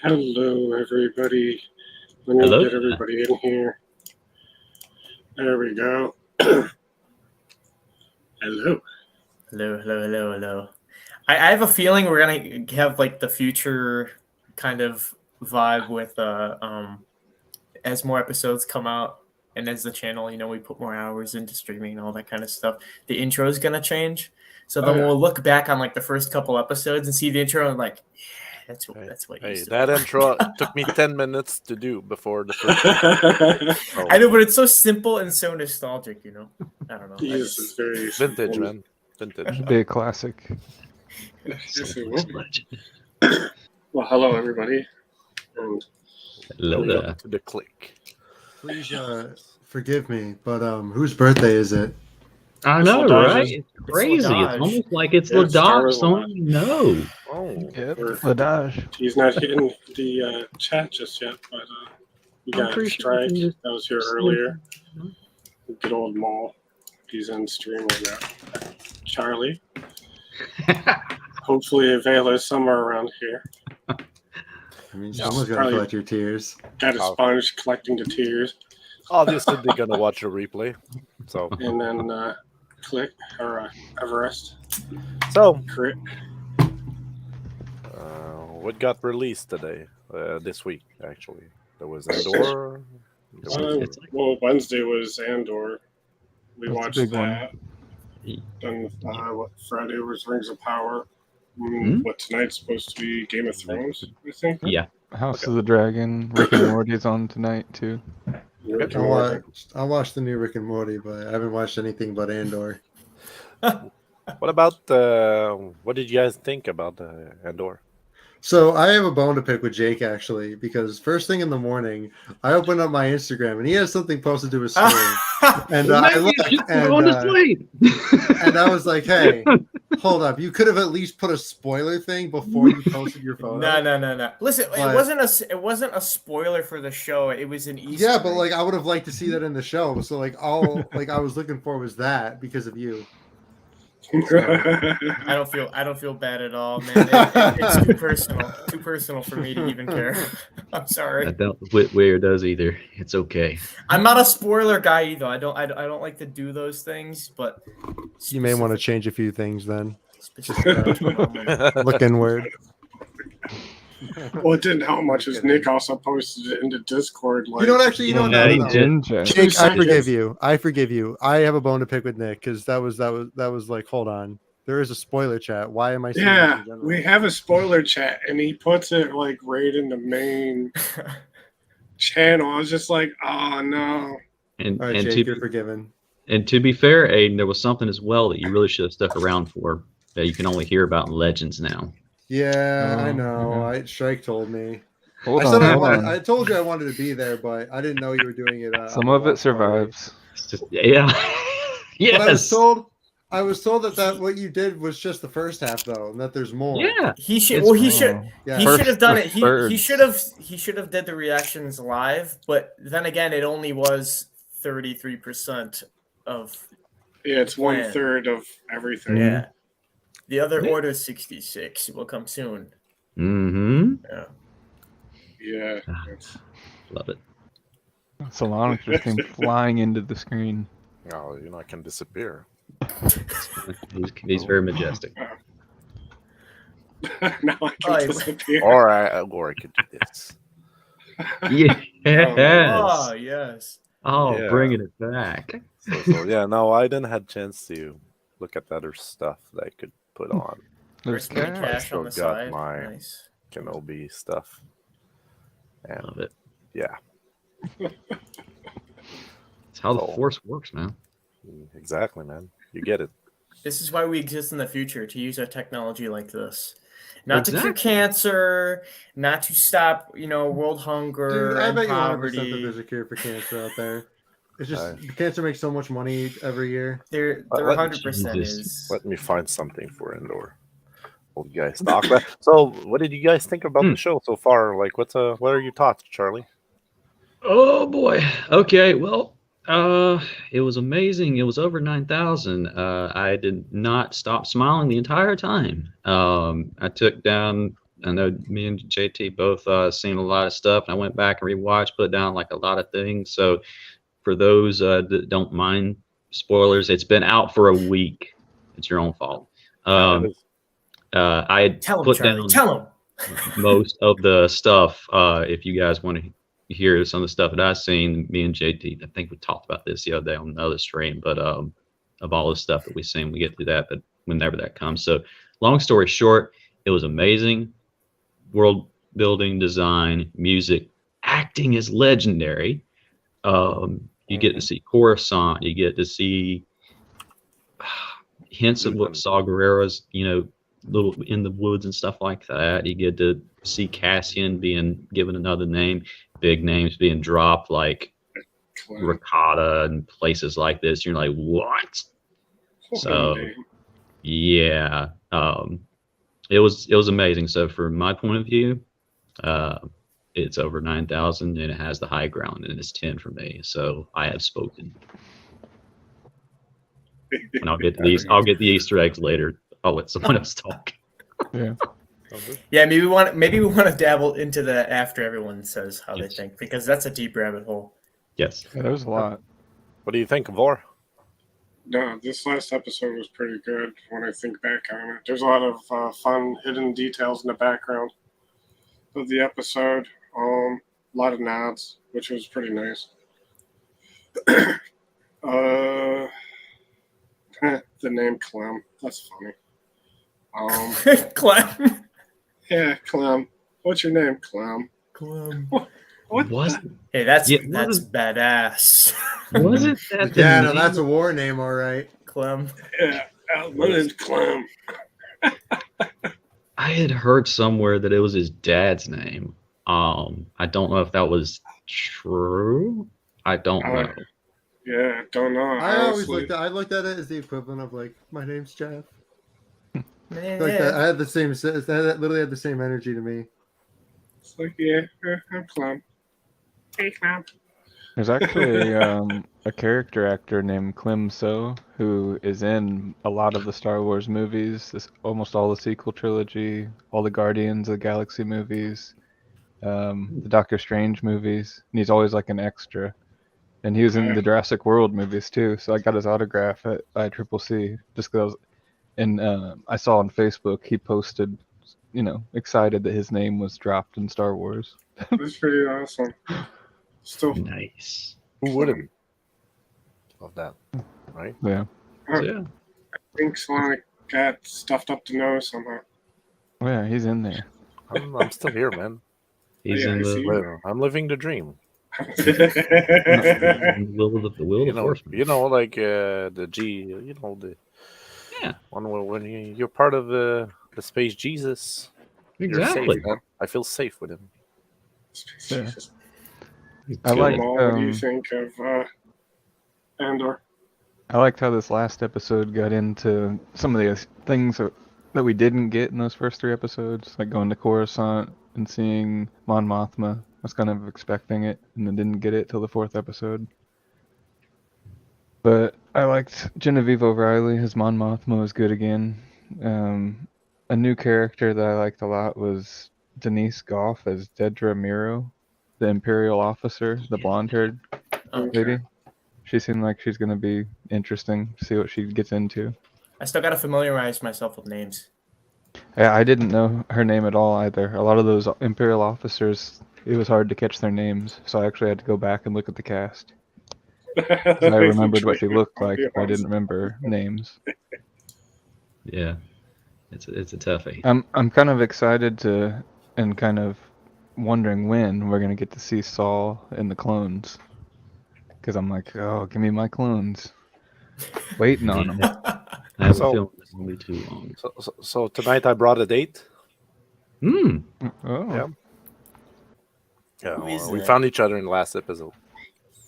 Hello, everybody. Let me Hello. get everybody in here. There we go. Hello. Hello. I have a feeling we're gonna have like the future kind of vibe with as more episodes come out and as the channel, we put more hours into streaming and all that kind of stuff. The intro is gonna change. So then we'll look back on like the first couple episodes and see the intro and like, yeah, that's what it used to that be. intro took me 10 minutes to do before the first. I know, but it's so simple and so nostalgic, I don't know. Yes, it's very Vintage, simple. man. Vintage. It'd be a classic. Yes, it will be. Well, hello, everybody. And Hello Welcome there. to the click. Please forgive me, but whose birthday is it? I know, Ladage right? is- It's crazy. It's Ladage. almost like it's Yeah, it's Ladage. Star Someone you know. Oh, Yep, We're- Ladage. he's not hitting the chat just yet, but we I'm got pretty sure Strike. we can just- That was here earlier. Good old Maul. He's on stream right now. Charlie. Hopefully, Avela is somewhere around here. I mean, Yeah, someone's got to probably- collect your tears. Got a Oh. sponge collecting the tears. obviously they're gonna watch a replay. So, And then click or Everest. so Crit. what got released today? This week, actually, there was Andor. Well, Wednesday was Andor. We That's a watched big one. that. Then Friday was Rings of Power. Hmm? What tonight's supposed to be Game of Thrones, I think. Yeah. House of the Dragon. Rick and Morty's on tonight too. Rick and Morty. I watched the new Rick and Morty, but I haven't watched anything but Andor. What about what did you guys think about Andor? So I have a bone to pick with Jake actually, because first thing in the morning, I opened up my Instagram and he has something posted to his story, and I looked and I was like, "Hey, hold up! You could have at least put a spoiler thing before you posted your photo." No. Listen, it wasn't a spoiler for the show. It was an Easter. Yeah, but egg. like I would have liked to see that in the show. So like all like I was looking for was that because of you. I don't feel bad at all, man. It's too personal for me to even care. I'm I sorry. don't Whitware does either. It's okay. I'm not a spoiler guy either. I don't like to do those things, but You may want to change a few things then. specific. Look inward. Well, it didn't help much as Nick also posted it into Discord. Like, You don't actually. You don't Yeah, he know. did. Ninja. Jake, I seconds. forgive you. I forgive you. I have a bone to pick with Nick because that was like, hold on. There is a spoiler chat. Why am I saying this Yeah, in general? we have a spoiler chat, and he puts it like right in the main channel. I was just like, oh no. And All right, and Jake, you're forgiven. to be fair, Aiden, there was something as well that you really should have stuck around for that you can only hear about in Legends now. Yeah, I Oh, know. yeah. Strike told me. Hold I said on, hold on. I told you I wanted to be there, but I didn't know you were doing it. Some of it survives. It's just, yeah. But Yes. I was told that what you did was just the first half though, and that there's more. Yeah. He should. It's- Well, he should. Yeah. He First- should have done the it. He thirds. should have did the reactions live. But then again, it only was 33% of Yeah, it's 1/3 of everything. yeah. The other Yeah. order 66 will come soon. Mm-hmm. Yeah. Yeah. it's- Love it. Solana just came flying into the screen. Oh, I can disappear. He's very majestic. now I can Oh, disappear. Or I could do this. Yes. Oh yes. Oh, Yeah. bringing it back. So yeah, no, I didn't have chance to look at the other stuff that I could put on. There's First cat. cash on the Still got side. my- Nice. Kenobi stuff. And Love it. yeah, It's how the Oh. Force works, man. exactly, man. You get it. This is why we exist in the future, to use our technology like this. Not to cure Exactly. cancer, not to stop, world hunger Dude, I and bet you 100% that poverty. there's a cure for cancer out there. It's just Aye. cancer makes so much money every year. There Let- 100% Jesus. is. Let me find something for Andor. Well, you guys talk about. So, what did you guys think about the show so far? Like, what are your thoughts, Charlie? Oh boy. Okay. Well, it was amazing. It was over 9,000. I did not stop smiling the entire time. I took down I know me and JT both seen a lot of stuff. And I went back and rewatched, put down like a lot of things. So for those that don't mind spoilers, it's been out for a week. It's your own fault. I had Tell him, put Charlie. down Tell him. most of the stuff. If you guys want to hear some of the stuff that I've seen, me and JT, I think we talked about this the other day on another stream, but of all the stuff that we've seen, we get through that, but whenever that comes. So long story short, it was amazing. World building, design, music, acting is legendary. You get to see Coruscant, you get to see hints of what Saw Gerrera's, little in the woods and stuff like that. You get to see Cassian being given another name, big names being dropped like Ricotta and places like this. You're like, what? So yeah, it was amazing. So from my point of view, it's over 9,000 and it has the high ground, and it's 10 for me. So I have spoken. And I'll get the Easter eggs later. I'll let someone else talk. Yeah. Yeah, maybe we want to dabble into that after everyone says how they think, because that's a deep rabbit hole. Yes. Yeah, there's a lot. What do you think, Vor? No, this last episode was pretty good when I think back on it. There's a lot of fun hidden details in the background of the episode. A lot of nods, which was pretty nice. The name Clem. That's funny. Clem. Yeah, Clem. What's your name, Clem? Clem. What? Hey, that's Yeah, badass. Wasn't that the Yeah, no, name? that's a war name, all right. Clem. Yeah, my name's Clem. I had heard somewhere that it was his dad's name. I don't know if that was true. I don't know. Yeah, don't know. I always honestly. looked at it as the equivalent of like, my name's Jeff. Man, Like that, I had the same. That literally had the same energy to me. It's like, yeah, I'm Clem. Hey, Clem. There's actually a character actor named Clem So who is in a lot of the Star Wars movies, almost all the sequel trilogy, all the Guardians of the Galaxy movies, the Doctor Strange movies, and he's always like an extra. And he was in the Jurassic World movies too, so I got his autograph at ICCC just because. And I saw on Facebook he posted, excited that his name was dropped in Star Wars. That's pretty awesome. Still, Nice. Who wouldn't love that, right? Yeah. Yeah. I think Sonic got stuffed up the nose somehow. Oh, yeah, he's in there. I'm still here, man. He's Yeah, in I see. I'm living the dream. the will of the force. Like the G. The one when you're part of the space Jesus. You're Exactly. safe, man. I feel safe with him. Jesus. I like. Jamal, what do you think of Andor? I liked how this last episode got into some of the things that we didn't get in those first 3 episodes, like going to Coruscant and seeing Mon Mothma. I was kind of expecting it, and then didn't get it till the 4th episode. But I liked Genevieve O'Reilly as Mon Mothma was good again. A new character that I liked a lot was Denise Goff as Dedra Miro, the Imperial officer, the blonde-haired lady. She seemed like she's going to be interesting to see what she gets into. I still got to familiarize myself with names. Yeah, I didn't know her name at all either. A lot of those Imperial officers, it was hard to catch their names, so I actually had to go back and look at the cast. I remembered what she looked like, but I didn't remember names. Yeah. It's a toughie. I'm kind of excited and kind of wondering when we're going to get to see Saul and the clones. Because I'm like, oh, give me my clones. Waiting on them. I have a feeling this won't be too long. So tonight I brought a date. Oh. Yeah. Who is We that? found each other in the last episode.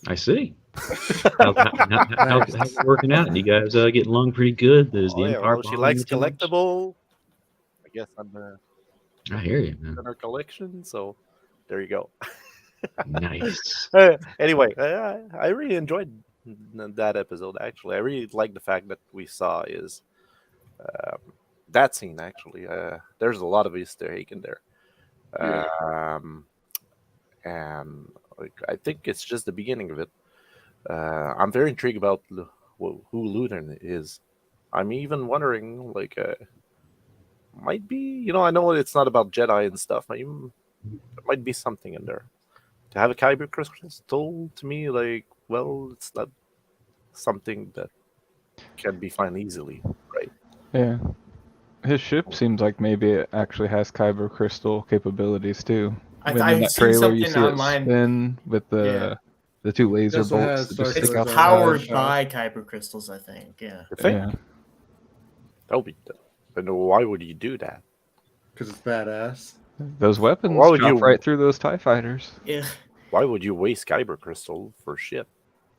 I see. How's it working out? You guys getting along pretty good? There's the Empire. She likes collectible. I guess I'm I hear you, man. in her collection, so there you go. Nice. Anyway, I really enjoyed that episode. Actually, I really like the fact that we saw is that scene. Actually, there's a lot of Easter egg in there. Yeah. And like I think it's just the beginning of it. I'm very intrigued about who Lutheran is. I'm even wondering, like, might be, I know it's not about Jedi and stuff, but even, there might be something in there. To have a kyber crystal, to me, like, well, it's not something that can be found easily, right? Yeah. His ship seems like maybe it actually has kyber crystal capabilities too. When in I've that seen trailer you something see it online. spin with the two laser also bolts has that just Star It's stick out. Killers powered shot. by kyber crystals, I think. Yeah. You think? Yeah. That would be. But why would you do that? Because it's badass. Those weapons Why would chop you- right through those TIE fighters. Yeah. Why would you waste kyber crystal for shit?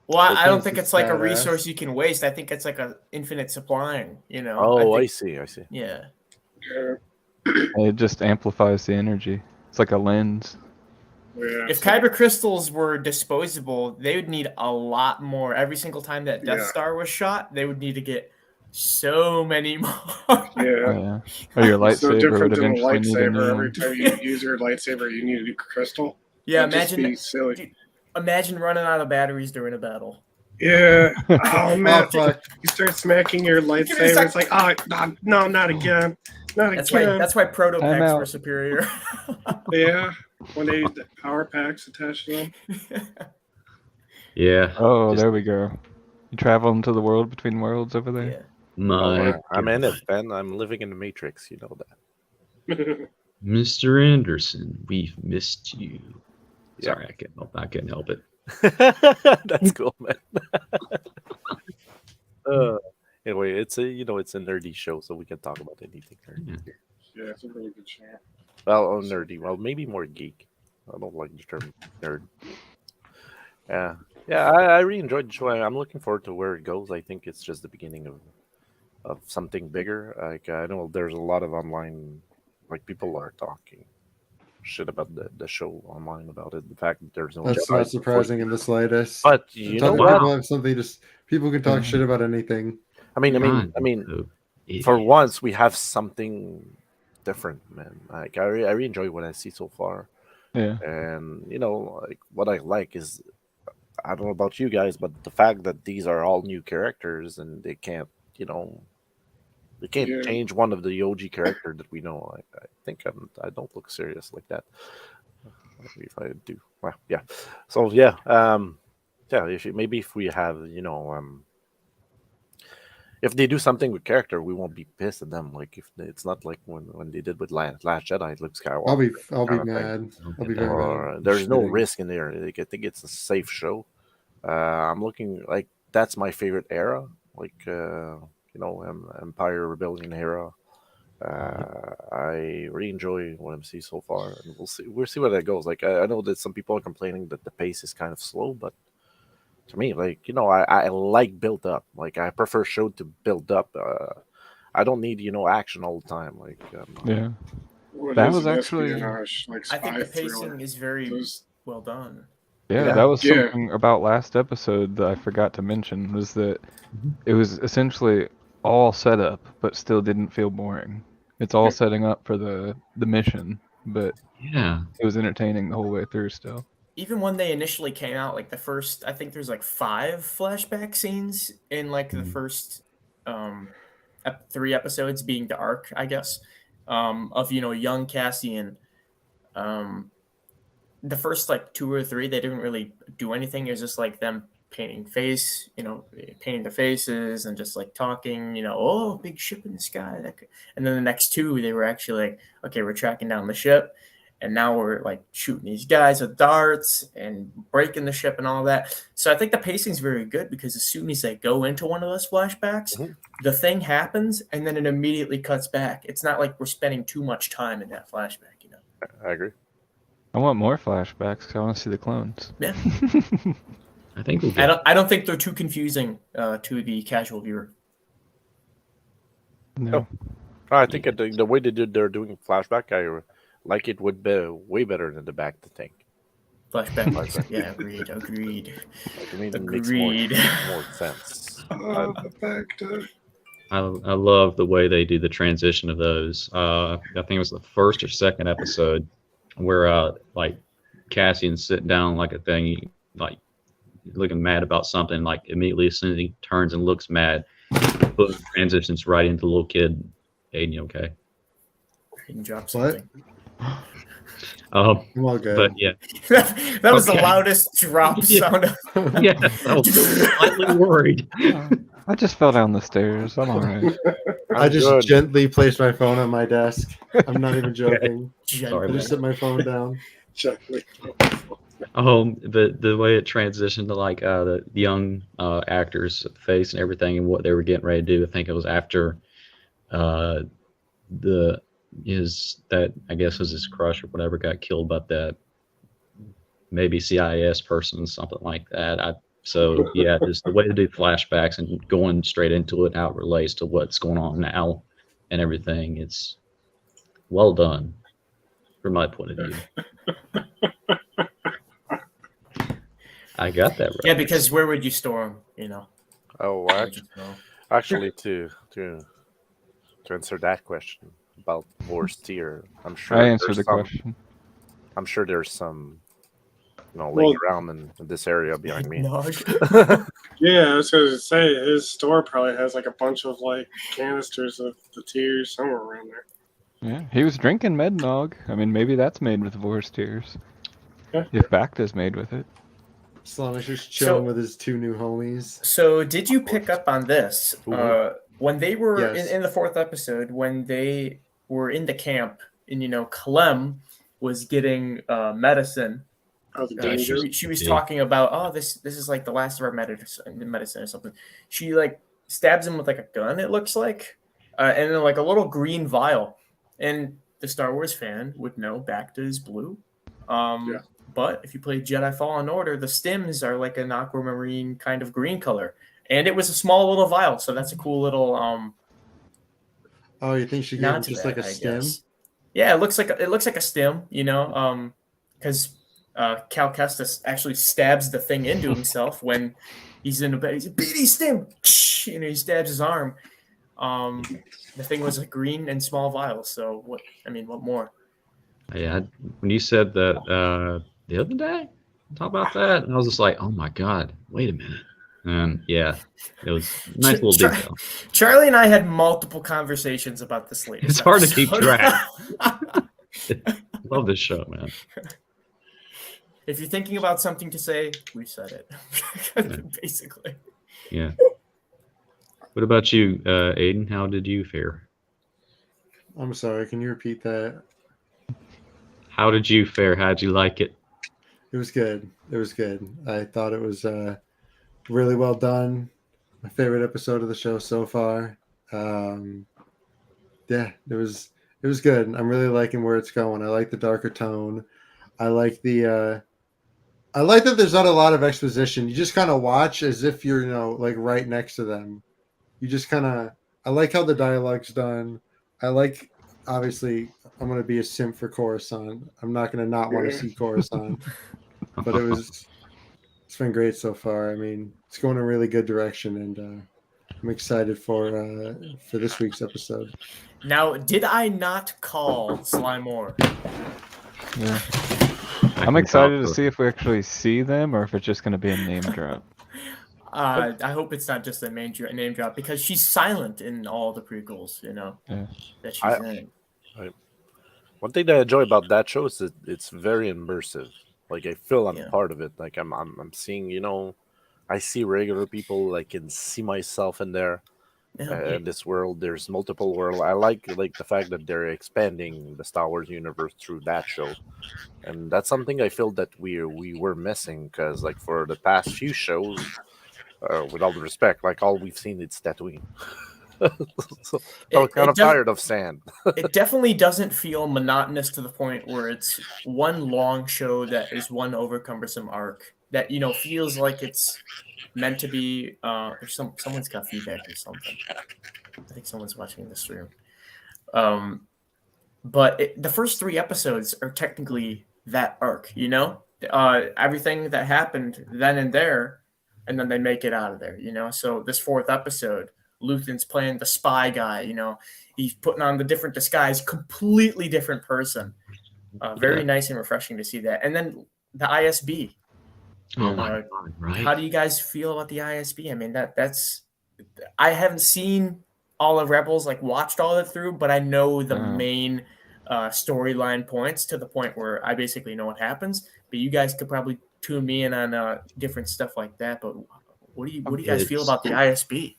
Well, I don't Because think it's it's like a badass. resource you can waste. I think it's like a infinite supplying. Oh, I think, see. yeah. Yeah. And it just amplifies the energy. It's like a lens. Yeah. If kyber crystals were disposable, they would need a lot more. Every single time that Death Yeah. Star was shot, they would need to get so many more. Oh, Yeah. yeah. Or your It's no lightsaber different would than a eventually need a new lightsaber. Every one. time you use your lightsaber, you need a new crystal. Yeah, That'd just be silly. dude, imagine running out of batteries during a battle. Yeah. Oh man, Oh, fuck. you start smacking your lightsaber. It's like, oh no, not again, not That's again. why proto Time packs out. were superior. Yeah, when they use the power packs attached to them. Yeah. Oh, Just there we go. You traveling to the world between worlds over there? Yeah. my I'm in God. it, Ben. I'm living in the Matrix. You know that. Mr. Anderson, we've missed you. Yeah. Sorry, I couldn't help it. That's cool, man. Anyway, it's a nerdy show, so we can talk about anything nerdy. Yeah, it's a really good show. Well, nerdy. Well, maybe more geek. I don't like the term nerd. Yeah. I really enjoyed the show. I'm looking forward to where it goes. I think it's just the beginning of something bigger. Like I know there's a lot of online, like people are talking shit about the show online about it. The fact that there's no That's Jedi not surprising in the slightest. But you know Talking what? people have something to. People can talk shit about anything. I mean, for once we have something different, man. Like I really enjoy what I see so far. Yeah. And like what I like is, I don't know about you guys, but the fact that these are all new characters and they can't, Yeah. change one of the OG character that we know. I think I don't look serious like that. If I do, well, yeah. So yeah, if we have, if they do something with character, we won't be pissed at them. Like if it's not like when they did with Last Jedi, Luke Skywalker. I'll be kind of thing. mad. I'll be very mad. There's no Shitting. risk in there. Like, I think it's a safe show. I'm looking like that's my favorite era. Like Empire Rebellion era. I really enjoy what I'm seeing so far, and we'll see where that goes. Like I know that some people are complaining that the pace is kind of slow, but to me, like I like build up. Like I prefer show to build up. I don't need action all the time. Like Yeah. What That is was an actually- espionage, like I think the spy pacing thriller? is very Those- well done. Yeah, Yeah. that was Yeah. something about last episode that I forgot to mention, was that it was essentially all set up, but still didn't feel boring. It's all setting up for the mission, but Yeah. it was entertaining the whole way through still. Even when they initially came out, like the first, I think there's like 5 flashback scenes in like the first 3 episodes, being the arc, I guess, of young Cassian. The first like 2 or 3, they didn't really do anything. It was just like them painting their faces and just like talking, oh, big ship in the sky. And then the next 2, they were actually like, okay, we're tracking down the ship, and now we're like shooting these guys with darts and breaking the ship and all that. So I think the pacing's very good, because as soon as they go into one of those flashbacks, the thing happens and then it immediately cuts back. It's not like we're spending too much time in that flashback, I agree. I want more flashbacks because I want to see the clones. Yeah. I think we'll get I don't think they're too confusing to the casual viewer. No. I think the way they're doing flashback, I like it would be way better than the back to tank. Flashback. Yeah, agreed. Like, I mean, it makes Agreed. more sense. the fact of I love the way they do the transition of those. I think it was the first or second episode where like Cassian's sitting down like a thing, like looking mad about something, like immediately as soon as he turns and looks mad, boom, transitions right into the little kid. Aiden, you okay? You can drop What? something. Um, I'm all good. but yeah, That was the Okay. loudest drop Yeah. sound. yeah, I was slightly worried. I just fell down the stairs. I'm all right. I just good. gently placed my phone on my desk. I'm not even joking. Sorry, I just set my phone down. Gently. The way it transitioned to like the young actors' face and everything and what they were getting ready to do. I think it was after the that I guess was his crush or whatever got killed by that maybe CIS person, something like that. So yeah, just the way to do flashbacks and going straight into it, how it relates to what's going on now and everything. It's well done from my point of view. I got that right. Yeah, because where would you store them? You know. Oh, Where would you throw 'em? actually, to answer that question about worst tier, I'm sure I answered there's the some. question. I'm sure there's some, Well- laying around in this area behind me. No. Yeah, I was going to say his store probably has like a bunch of like canisters of the tears somewhere around there. Yeah, he was drinking Mednog. I mean, maybe that's made with Vor's tears. Yeah. If Bacta's made with it. Slanish just chilling So- with his two new homies. So, did you pick up on this? When they were Yes. in the 4th episode, when they were in the camp, and Clem was getting medicine. Oh, the danger. She was Yeah. talking about, oh, this is like the last of our medicine or something. She like stabs him with like a gun, it looks like, and then like a little green vial. And the Star Wars fan would know Bacta is blue. Yeah. But if you play Jedi Fallen Order, the stims are like an aquamarine kind of green color, and it was a small little vial, so that's a cool little Oh, you think she gave him nod to just that, like a I stem? guess. Yeah, it looks like a stem, because Cal Kestis actually stabs the thing into himself when he's in a bed. He's a BD stem, he stabs his arm. The thing was a green and small vial. So what more? Yeah, when you said that the other day, talk about that, and I was just like, oh my god, wait a minute. And yeah, it was a nice little detail. Charlie and I had multiple conversations about this latest. It's hard to keep episode. track. Love this show, man. If you're thinking about something to say, we said it. Basically. Yeah. What about you, Aiden? How did you fare? I'm sorry, can you repeat that? How did you fare? How'd you like it? It was good. It was good. I thought it was really well done. My favorite episode of the show so far. Yeah, it was good. I'm really liking where it's going. I like the darker tone. I like I like that there's not a lot of exposition. You just kind of watch as if you're, like right next to them. You just kind of. I like how the dialogue's done. I like. Obviously, I'm gonna be a simp for Coruscant. I'm not gonna not want to see Coruscant. But it's been great so far. I mean, it's going in a really good direction, and I'm excited for this week's episode. Now, did I not call Sly Moore? Yeah. I'm excited to see if we actually see them or if it's just going to be a name drop. I hope it's not just a name drop because she's silent in all the prequels, Yeah. that she's in. One thing that I enjoy about that show is that it's very immersive. Like I feel I'm Yeah. part of it. Like I'm seeing, I see regular people. I can see myself in there. In this world, there's multiple worlds. I like the fact that they're expanding the Star Wars universe through that show, and that's something I feel that we were missing because like for the past few shows, with all the respect, like all we've seen it's Tatooine. so I'm kind of tired of sand. It definitely doesn't feel monotonous to the point where it's one long show that is one over cumbersome arc that feels like it's meant to be. Someone's got feedback or something. I think someone's watching the stream. But the first 3 episodes are technically that arc. Everything that happened then and there, and then they make it out of there. So this 4th episode, Luthen's playing the spy guy. He's putting on the different disguise, completely different person. Very Yeah. nice and refreshing to see that. And then the ISB. Oh my Uh, god, right? How do you guys feel about the ISB? I mean, that's I haven't seen all of Rebels, like watched all of it through, but I know the main storyline points to the point where I basically know what happens. But you guys could probably tune me in on different stuff like that. But what do you guys feel about the ISB?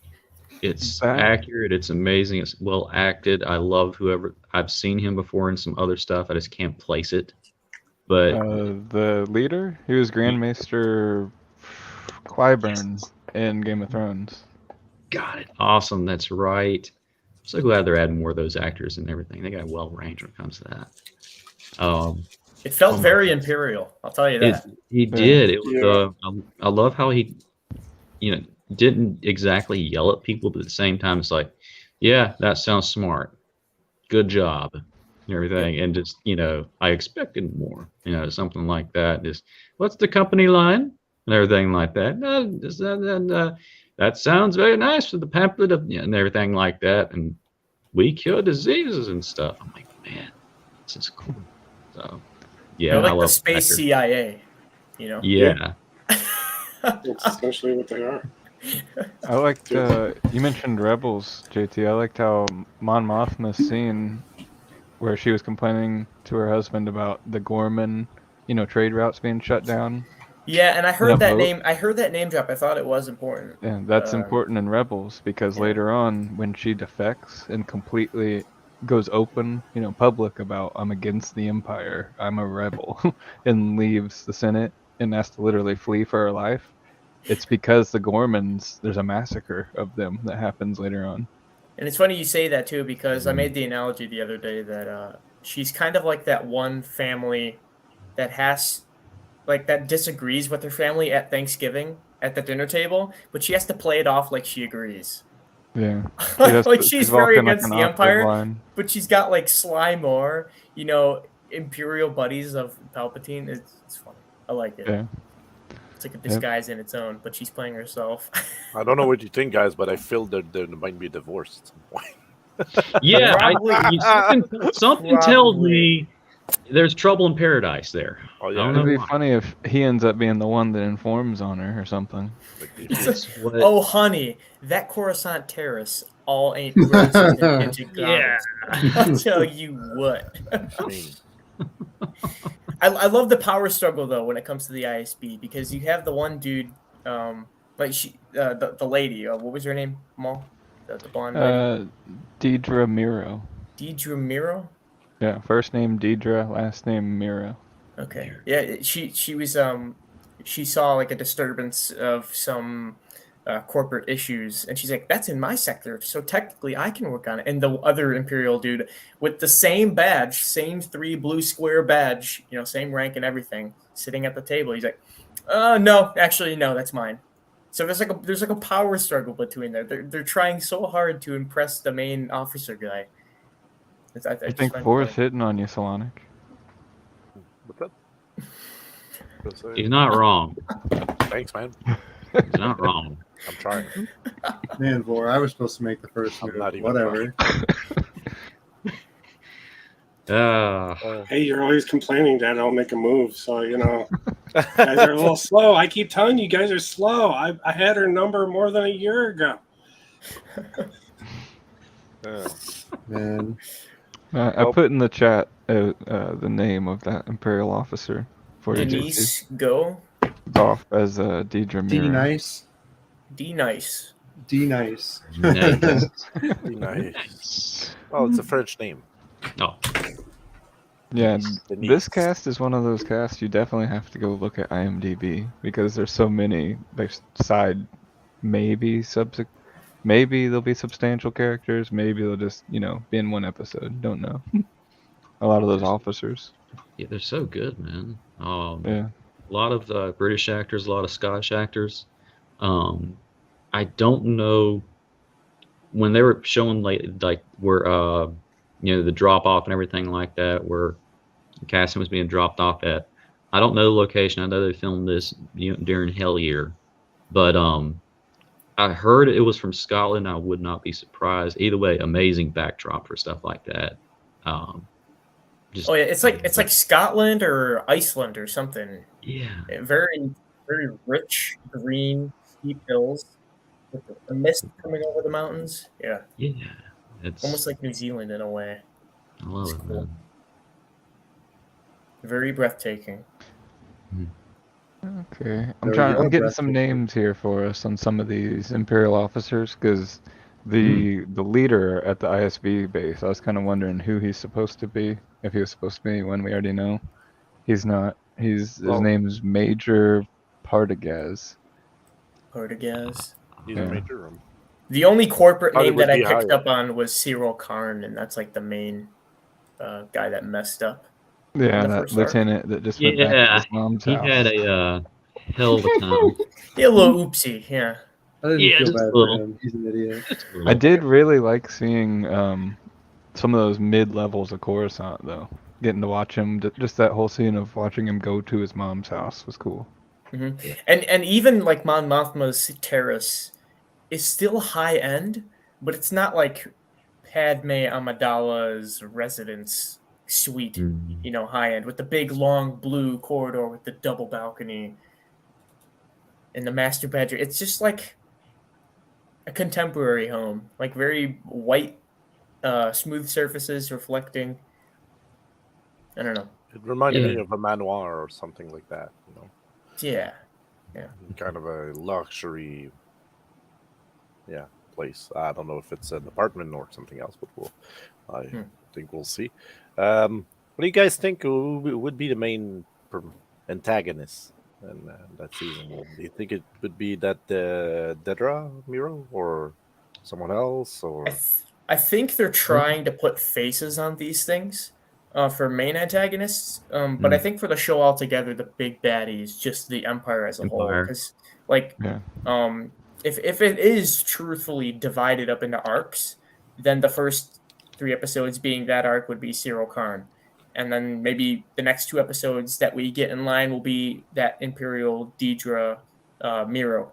It's That- accurate. It's amazing. It's well acted. I love whoever I've seen him before in some other stuff. I just can't place it. But the leader, he was Grand Maester Qyburn in Game of Thrones. got it. Awesome. That's right. I'm so glad they're adding more of those actors and everything. They got well range when it comes to that. It felt Oh my very God. Imperial. I'll tell you It that. he Yeah. did. It was. Yeah. I love how he, didn't exactly yell at people, but at the same time, it's like, yeah, that sounds smart. Good job, and everything. And just I expected more. Something like that. Just what's the company line and everything like that. That sounds very nice for the pamphlet of and everything like that. And we cure diseases and stuff. I'm like, man, this is cool. So yeah, They're I like the love space Packer. CIA. Yeah. It's essentially what they are. I liked, you mentioned Rebels, JT. I liked how Mon Mothma's scene where she was complaining to her husband about the Gorman, trade routes being shut down. Yeah, and I a heard that boat. name. I heard that name drop. I thought it was important. Yeah, that's important in Rebels because yeah. later on, when she defects and completely goes open, public about I'm against the Empire, I'm a rebel, and leaves the Senate and has to literally flee for her life, it's because the Gormans, there's a massacre of them that happens later on. And it's funny you say that too, because I made the analogy the other day that she's kind of like that one family that that disagrees with her family at Thanksgiving at the dinner table, but she has to play it off like she agrees. Yeah. She's very walking like against an the awkward Empire, line. but she's got like Sly Moore, Imperial buddies of Palpatine. It's funny. I like it. Yeah. It's like a disguise in its own, but she's playing herself. I don't know what you think, guys, but I feel that there might be a divorce at some point. Yeah, Probably. something tells me there's trouble in paradise there. Oh I yeah, don't know It'd be why. funny if he ends up being the one that informs on her or something. That's what- Oh, honey, that Coruscant terrace all ain't roses and tinted Yeah. goggles. I'll tell you what. I mean, I love the power struggle though when it comes to the ISB because you have the one dude, the lady. What was her name? Mal, the blonde lady. Deidre Miro. Deidre Miro. Yeah, first name Deidre, last name Miro. Okay. Yeah, she was she saw like a disturbance of some corporate issues, and she's like, "That's in my sector, so technically I can work on it." And the other Imperial dude with the same badge, same 3 blue square badge, same rank and everything, sitting at the table, he's like, no, actually, no, that's mine." So there's like a power struggle between there. They're trying so hard to impress the main officer guy. I think Forrest hitting on you, Solonic. what's up? He's not wrong. Thanks, man. He's not wrong. I'm trying. Man, Vor, I was supposed to make the first I'm move. not even Whatever. Hey, you're always complaining that I don't make a move, so guys are a little slow. I keep telling you guys are slow. I had her number more than a year ago. Man. I put in the chat the name of that Imperial officer for you. Denise Go. Off as Deidre D Miro. nice. D nice. D nice. Nice. Nice. Oh, it's a French name. Oh, Yeah, Denise. this cast is one of those casts you definitely have to go look at IMDb because there's so many like side maybe there'll be substantial characters, maybe they'll just, be in one episode. Don't know. A lot of those officers. yeah, they're so good, man. Yeah. A lot of British actors, a lot of Scottish actors. I don't know when they were showing like where the drop off and everything like that, where casting was being dropped off at. I don't know the location. I know they filmed this during Hell Year, but I heard it was from Scotland. I would not be surprised. Either way, amazing backdrop for stuff like that. Just Oh yeah, it's like Scotland or Iceland or something. yeah, Very very rich green steep hills with the mist coming over the mountains. Yeah, yeah. It's almost like New Zealand in a way. I love It's it, cool. man. Very breathtaking. Okay, There we go, I'm getting some breathtaking. names here for us on some of these Imperial officers because the leader at the ISB base, I was kind of wondering who he's supposed to be. If he was supposed to be anyone we already know, he's not. His Well- name's Major Partagaz. Portuguese. He's Yeah. a major. The only corporate Thought it name would that I be picked higher. up on was Cyril Karn, and that's like the main guy that messed up. Yeah, the that first arc. lieutenant that just went back to Yeah, his mom's he house. had a hell of a time. Yeah, a little oopsie. Yeah. I didn't Yeah, feel just bad a for little. him. He's an idiot. Just a I little. did really like seeing some of those mid levels of Coruscant though. Getting to watch him, just that whole scene of watching him go to his mom's house was cool. And even like Mon Mothma's terrace is still high end, but it's not like Padme Amidala's residence suite, Mm. high end with the big long blue corridor with the double balcony and the master bedroom. It's just like a contemporary home, like very white, smooth surfaces reflecting. I don't know. It reminded Yeah. me of a manoir or something like that. Yeah. Kind of a luxury, place. I don't know if it's an apartment or something else, but I think we'll see. What do you guys think would be the main antagonist in that season? Do you think it would be that Dedra Miro or someone else, or I think they're trying to put faces on these things for main antagonists, but I think for the show altogether, the big baddie is just the Empire as a whole. Empire. Because, like, Yeah. if it is truthfully divided up into arcs, then the first 3 episodes being that arc would be Cyril Karn. And then maybe the next 2 episodes that we get in line will be that Imperial Dedra Miro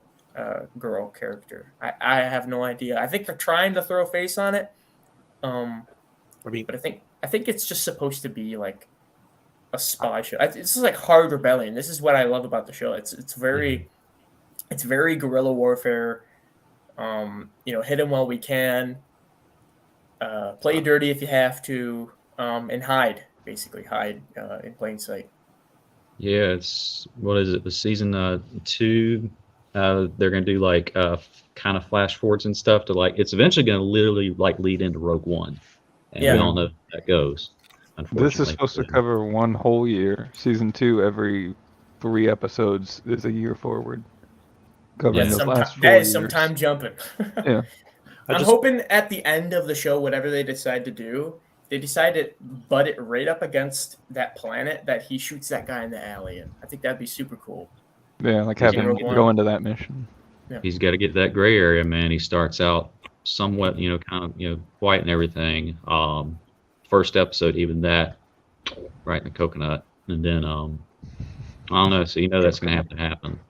girl character. I have no idea. I think they're trying to throw a face on it. But I think it's just supposed to be like a spy show. This is like hard rebellion. This is what I love about the show. It's very guerrilla warfare. Hit them while we can. Play dirty if you have to, and hide. Basically, hide in plain sight. Yeah, it's what is it? The season 2. They're gonna do like kind of flash forwards and stuff to like. It's eventually gonna literally like lead into Rogue One, and we all know how that goes. Unfortunately, This is supposed to cover one whole year. Season 2, every 3 episodes is a year forward, covering the last 4 that years. is some time jumping. Yeah. I'm hoping at the end of the show, whatever they decide to do, they decide to butt it right up against that planet that he shoots that guy in the alley in. I think that'd be super cool. Yeah, like have him go into that mission. Yeah. He's got to get that gray area, man. He starts out somewhat, kind of, white and everything. First episode, even that, right in the coconut, and then I don't know. So that's gonna have to happen.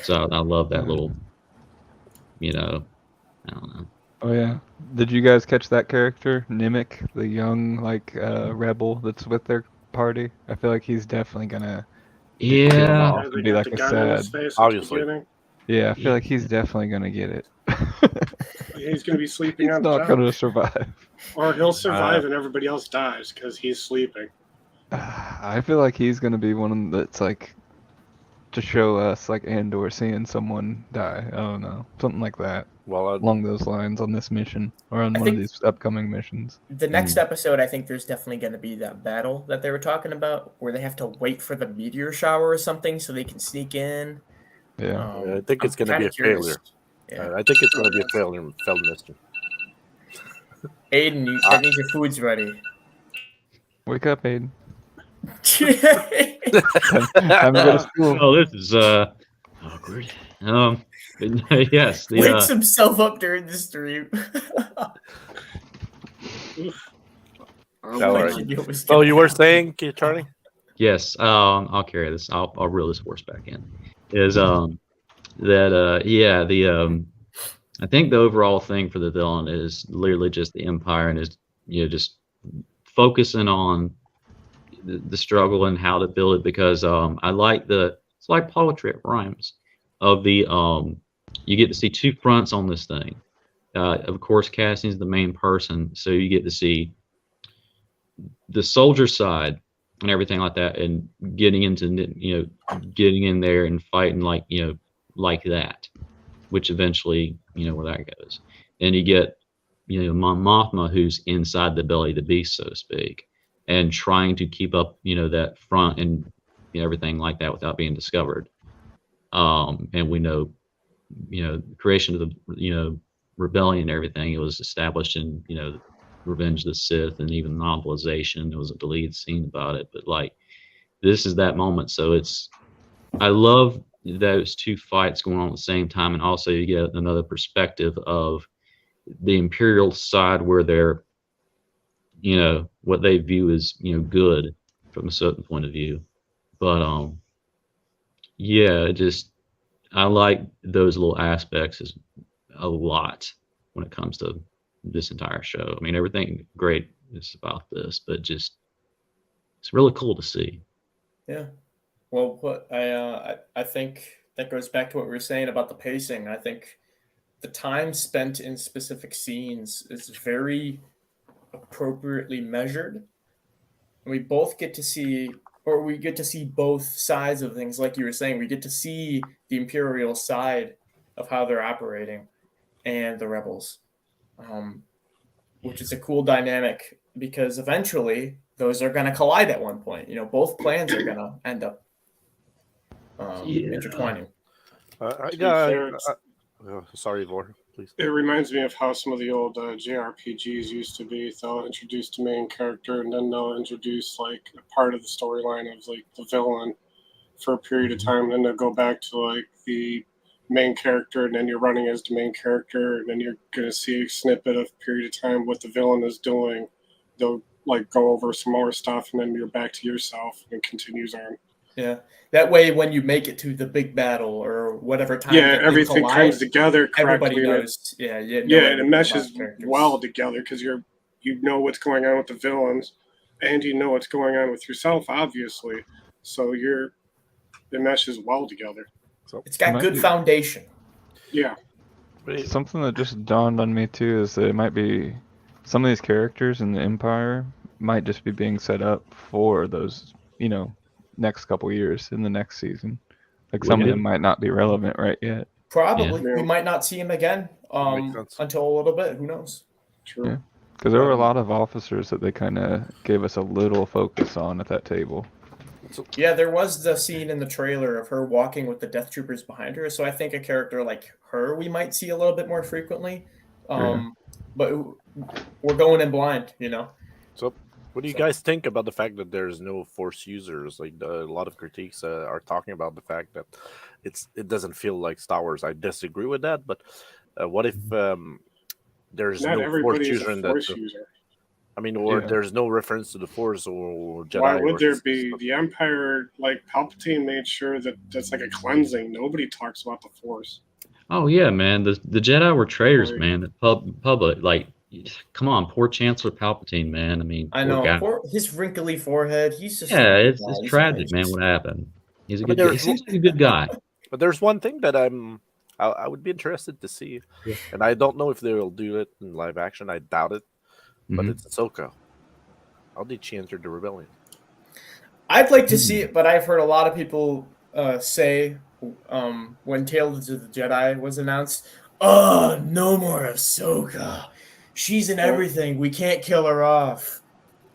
So I love that little, I don't know. Oh yeah. Did you guys catch that character, Nimic, the young rebel that's with their party? I feel like he's definitely gonna kill Yeah. off and be like a sad. Obviously. Yeah, I feel like he's definitely gonna get it. He's going to be sleeping He's on the not job. gonna survive. Or he'll survive and everybody else dies because he's sleeping. I feel like he's gonna be one that's like to show us like Andor seeing someone die. I don't know, something like that. Well, Along those lines on this mission or on one of these upcoming missions. The next episode, I think there's definitely going to be that battle that they were talking about, where they have to wait for the meteor shower or something so they can sneak in. Yeah. I think it's going to be a failure. Yeah. I think it's going to be a failure, failed mission. Aiden, that means your food's ready. Wake up, Aiden. Time Time to go to school. Oh, this is awkward. Yes. The, Wakes himself up during the stream. All right. So you were saying, Charlie? Yes. I'll carry this. I'll reel this horse back in. Is I think the overall thing for the villain is literally just the Empire and is just focusing on the struggle and how to build it, because I like it's like poetry, it rhymes. Of the you get to see two fronts on this thing. Of course, Cassian's the main person, so you get to see the soldier side and everything like that, and getting into getting in there and fighting like like that, which eventually where that goes. And you get Mon Mothma, who's inside the belly of the beast, so to speak, and trying to keep up that front and everything like that without being discovered. And we know the creation of the rebellion and everything, it was established in Revenge of the Sith, and even novelization, there was a deleted scene about it. But like, this is that moment. So I love those two fights going on at the same time, and also you get another perspective of the Imperial side, where they're what they view as good from a certain point of view. But yeah, I like those little aspects a lot when it comes to this entire show. I mean, everything great is about this, but it's really cool to see. Yeah. Well, I think that goes back to what we were saying about the pacing. I think the time spent in specific scenes is very appropriately measured. And we both get to see, or we get to see both sides of things. Like you were saying, we get to see the Imperial side of how they're operating and the Rebels, which is a cool dynamic, because eventually those are going to collide at one point. Both plans are going to end up intertwining. Sorry, Vor, please. It reminds me of how some of the old JRPGs used to be. They'll introduce the main character, and then they'll introduce like a part of the storyline of like the villain for a period of time, and then they'll go back to like the main character, and then you're running as the main character, and then you're going to see a snippet of a period of time what the villain is doing. They'll like go over some more stuff, and then you're back to yourself, and it continues on. Yeah, that way when you make it to the big battle or whatever time, everything comes together correctly. Everybody knows. And it meshes well together, because you know what's going on with the villains, and you know what's going on with yourself, obviously. So it meshes well together. So it's got good foundation. Yeah. Something that just dawned on me too is that it might be some of these characters in the Empire might just be being set up for those, next couple years in the next season. Like some of them might not be relevant right yet. Probably. We might not see him again until a little bit. Who knows? True. Yeah. Because there were a lot of officers that they kind of gave us a little focus on at that table. Yeah, there was the scene in the trailer of her walking with the Death Troopers behind her. So I think a character like her we might see a little bit more frequently. But we're going in blind, So what do you guys think about the fact that there's no Force users? Like a lot of critiques are talking about the fact that it doesn't feel like Star Wars. I disagree with that, but what if there's Not no Force everybody's user a in Force that? user. I mean, or there's no reference to the Force or Jedi. Why would there be? The Empire, like Palpatine, made sure that that's like a cleansing. Nobody talks about the Force. Oh yeah, man. The Jedi were traitors, man. The public, like, come on, poor Chancellor Palpatine, man. I mean, I know. His wrinkly forehead. He's just it's tragic, man. What happened? He's a good guy. He seems like a good guy. But there's one thing that I would be interested to see, and I don't know if they will do it in live action. I doubt it. But it's Ahsoka. How did she enter the rebellion? I'd like to see it, but I've heard a lot of people say when Tales of the Jedi was announced, "Oh, no more Ahsoka. She's in everything. We can't kill her off."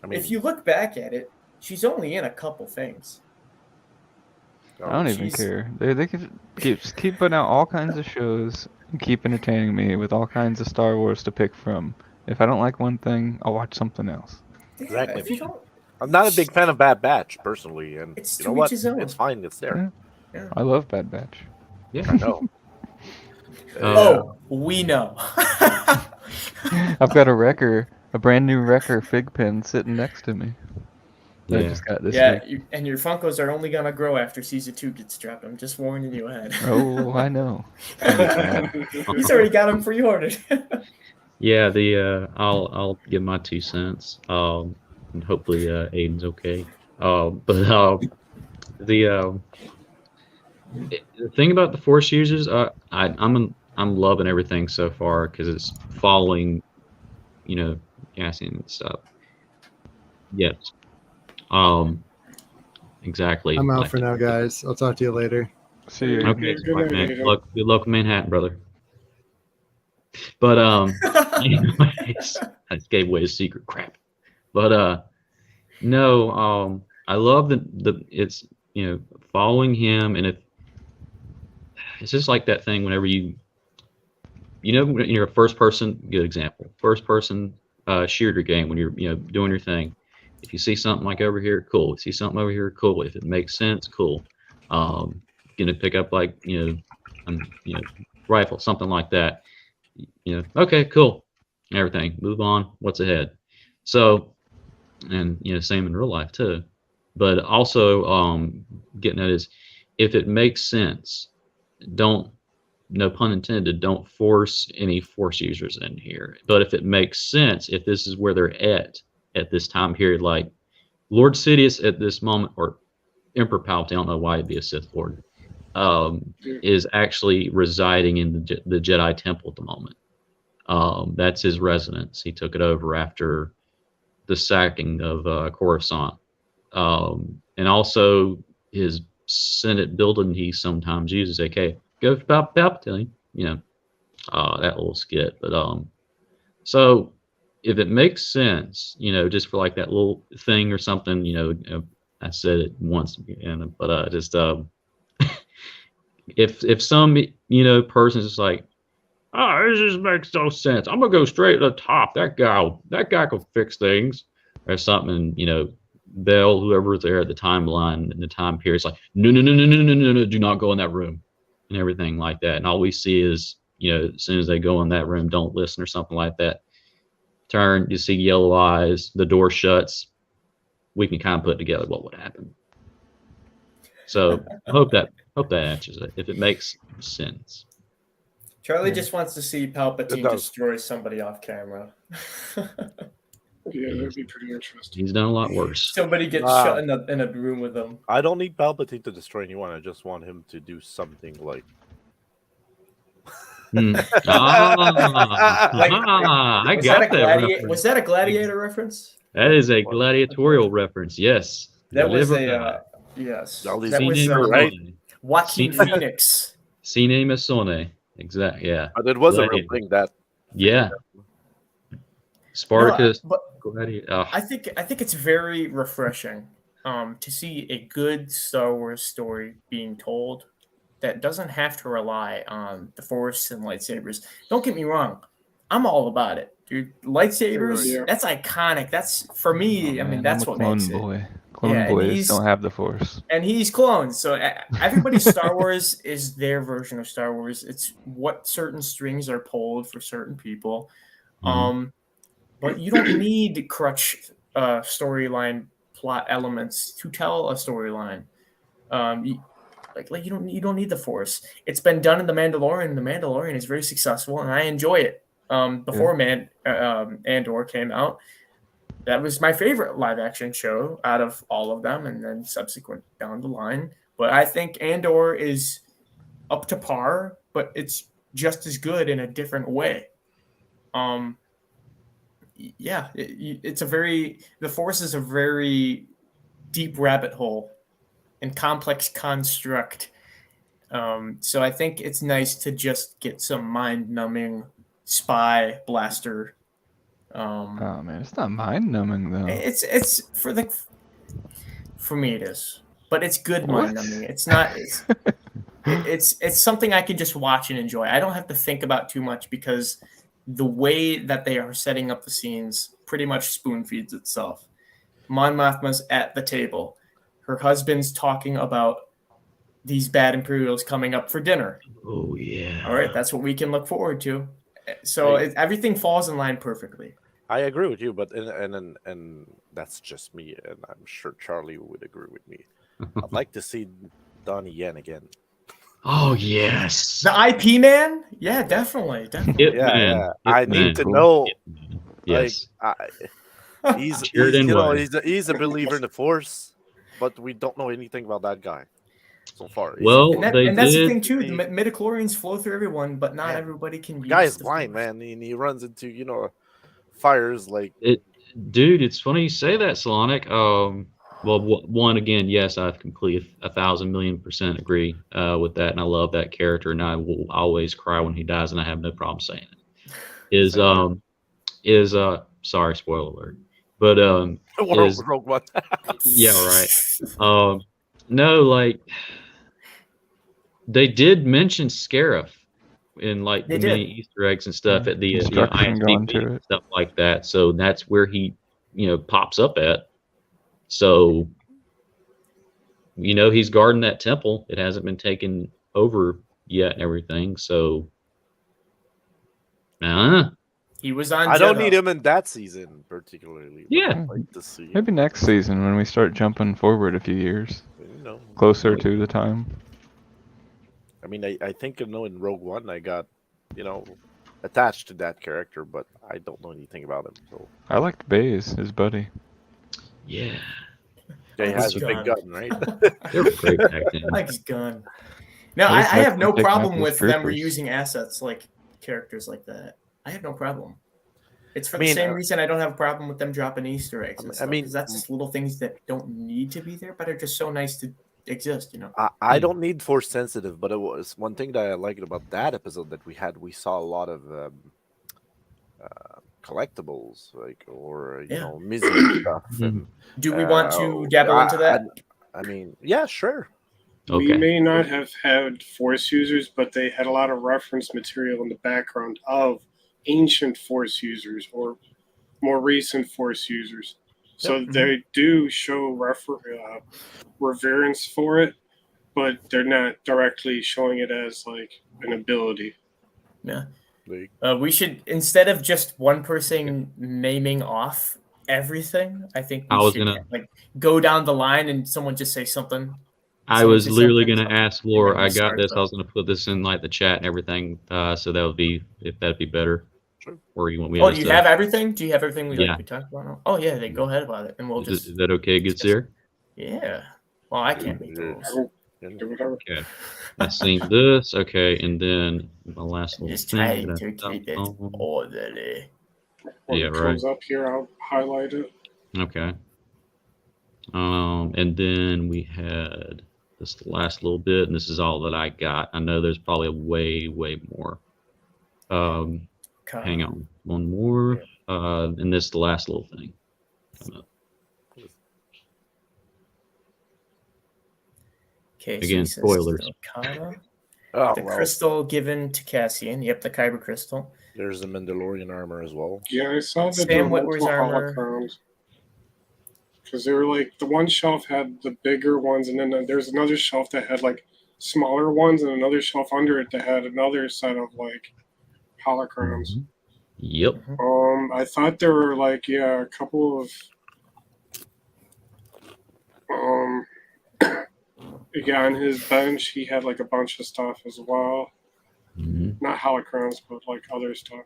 I mean, if you look back at it, she's only in a couple things. I don't even care. They could keep putting out all kinds of shows and keep entertaining me with all kinds of Star Wars to pick from. If I don't like one thing, I'll watch something else. Exactly. I'm not a big fan of Bad Batch personally, and you know what? It's fine. It's there. Yeah. I love Bad Batch. Yeah, I know. We know. I've got a brand new Wrecker fig pen sitting next to me. Yeah. I just got this week. And your Funkos are only gonna grow after season 2 gets dropped. I'm just warning you ahead. Oh, I know. He's already got them pre-ordered. Yeah, I'll give my 2 cents. And hopefully Aiden's okay. The thing about the Force users, I'm loving everything so far because it's following, Cassian and stuff. Yes. Exactly. I'm out like for now, guys. I'll talk to you later. See you. Okay, Good night, man. Aiden. Good luck in Manhattan, brother. But anyways, I gave away his secret. Crap. But no, I love the it's following him, and it's just like that thing whenever when you're a first person, good example, first person shooter game when you're doing your thing. If you see something like over here, cool. See something over here, cool. If it makes sense, cool. Gonna pick up like rifle, something like that. Okay, cool. Everything. Move on. What's ahead? So, and same in real life too. But also, getting at is, if it makes sense, don't, no pun intended, don't force any Force users in here. But if it makes sense, if this is where they're at this time period, like Lord Sidious at this moment, or Emperor Palpatine, I don't know why he'd be a Sith Lord, is actually residing in the Jedi Temple at the moment. That's his residence. He took it over after the sacking of Coruscant. And also his Senate building he sometimes uses, aka go for Palpatine, that little skit. But so if it makes sense, just for like that little thing or something, I said it once, but just if some person's just like, oh, this just makes no sense, I'm gonna go straight to the top. That guy can fix things or something. Bell, whoever's there at the timeline and the time period, is like, no, do not go in that room, and everything like that. And all we see is, as soon as they go in that room, don't listen or something like that. Turn, you see yellow eyes, the door shuts. We can kind of put together what would happen. So I hope that answers it, if it makes sense. Charlie just wants to see Palpatine does. destroy somebody off camera. Yeah, that'd be pretty interesting. He's done a lot worse. Somebody gets shut in a room with him. I don't need Palpatine to destroy anyone. I just want him to do something like. I got that. Was that a Gladiator reference? That is a gladiatorial reference. Yes. That was Deliver yes. All these That was Sine right? Massone. Joaquin Phoenix. Sine Massone. Exactly. Yeah. But it was a real Gladiator. thing that. Yeah. Spartacus. No, but Gladiator. I think it's very refreshing to see a good Star Wars story being told that doesn't have to rely on the Force and lightsabers. Don't get me wrong, I'm all about it, dude. Lightsabers, Yeah. that's iconic. That's, for me, I mean, that's what makes it. Clone boys don't have the Force. And he's cloned. So everybody's Star Wars is their version of Star Wars. It's what certain strings are pulled for certain people. But you don't need crutch storyline plot elements to tell a storyline. You don't need the Force. It's been done in The Mandalorian. The Mandalorian is very successful, and I enjoy it. Before Andor came out, that was my favorite live action show out of all of them, and then subsequent down the line. But I think Andor is up to par, but it's just as good in a different way. The Force is a very deep rabbit hole and complex construct. So I think it's nice to just get some mind-numbing spy blaster. Oh man, it's not mind-numbing though. It's for me it is, but it's good mind-numbing. It's not. It's something I can just watch and enjoy. I don't have to think about too much because the way that they are setting up the scenes pretty much spoon feeds itself. Mon Mothma's at the table. Her husband's talking about these bad Imperials coming up for dinner. Oh yeah. All right, that's what we can look forward to. So everything falls in line perfectly. I agree with you, but and that's just me, and I'm sure Charlie would agree with me. I'd like to see Donnie Yen again. Oh yes. The IP man? Yeah, definitely. Yeah. I need to know. Yes. He's a believer in the Force. but we don't know anything about that guy so far. Well, And, they that's the did. thing too. The the- midichlorians flow through everyone, but not Man, everybody can. The guy use is the blind, force. man, and he runs into fires like. Dude, it's funny you say that, Solonic. Well, one again, yes, I completely 1,000,000,000% agree with that, and I love that character, and I will always cry when he dies, and I have no problem saying it. Is sorry, spoiler alert, but is Rogue One. yeah, right. No, like they did mention Scarif in like They the many did. Easter eggs and stuff at the Instruction ISB going to meeting and it. stuff like that. So that's where he, pops up at. So, he's guarding that temple. It hasn't been taken over yet and everything. So, He was on. I don't Jedha. need him in that season particularly. But Yeah. I'd like to see. Maybe next season when we start jumping forward a few years, closer to the time. I mean, I think in Rogue One I got, attached to that character, but I don't know anything about him. So I liked Baze, his buddy. Yeah. he Like has his a big gun. gun, right? They're great tag team. Like his gun. No, Well, I he's have no taking out problem those with them troopers. reusing assets like characters like that. I have no problem. It's for I the mean, same reason I don't have a problem with them dropping Easter eggs. I mean, because that's just little things that don't need to be there, but are just so nice to exist. I don't need force sensitive, but it was one thing that I liked about that episode that we had. We saw a lot of collectibles, or Mizzou stuff. And, Do we want to dabble into that? I mean, yeah, sure. We may not have had Force users, but they had a lot of reference material in the background of ancient Force users or more recent Force users. So they do show reverence for it, but they're not directly showing it as like an ability. Yeah. We should, instead of just one person naming off everything, I think we should go down the line and someone just say something. I was literally going to ask Laura. I got this. I was going to put this in like the chat and everything. So that would be, if that'd be better. Sure. Or you want me? Oh, do you have everything? Do you have everything we talked about now? Oh yeah, then go ahead about it, and we'll just. Is that okay, good sir? Yeah. Well, I can't make the rules. Okay. I seen this. Okay, and then my last little Just thing. try to keep it orderly. When it comes up here, I'll highlight it. Okay. And then we had this last little bit, and this is all that I got. I know there's probably way more. Hang on, one more, and this is the last little thing. Okay. Again, so spoilers. The crystal given to Cassian. Yep, the kyber crystal. There's the Mandalorian armor as well. Yeah, I saw that Sam Witwer's armor. Because they were like, the one shelf had the bigger ones, and then there's another shelf that had like smaller ones, and another shelf under it that had another set of like holocrons. Mm-hmm. Yep. I thought there were like a couple of on his bench he had like a bunch of stuff as well. Not holocrons, but like other stuff.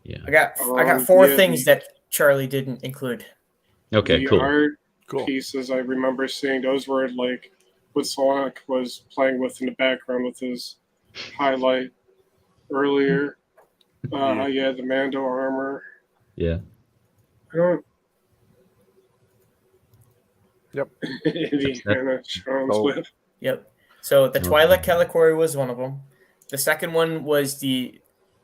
Yeah. I got four things that Charlie didn't include. Okay, the cool. art pieces I remember seeing, those were like what Sonic was playing with in the background with his highlight earlier. The Mando armor. Yeah. I don't. Yep. Indiana Jones with. Yep. So the Twi'lek Calicori was one of them. The second one was the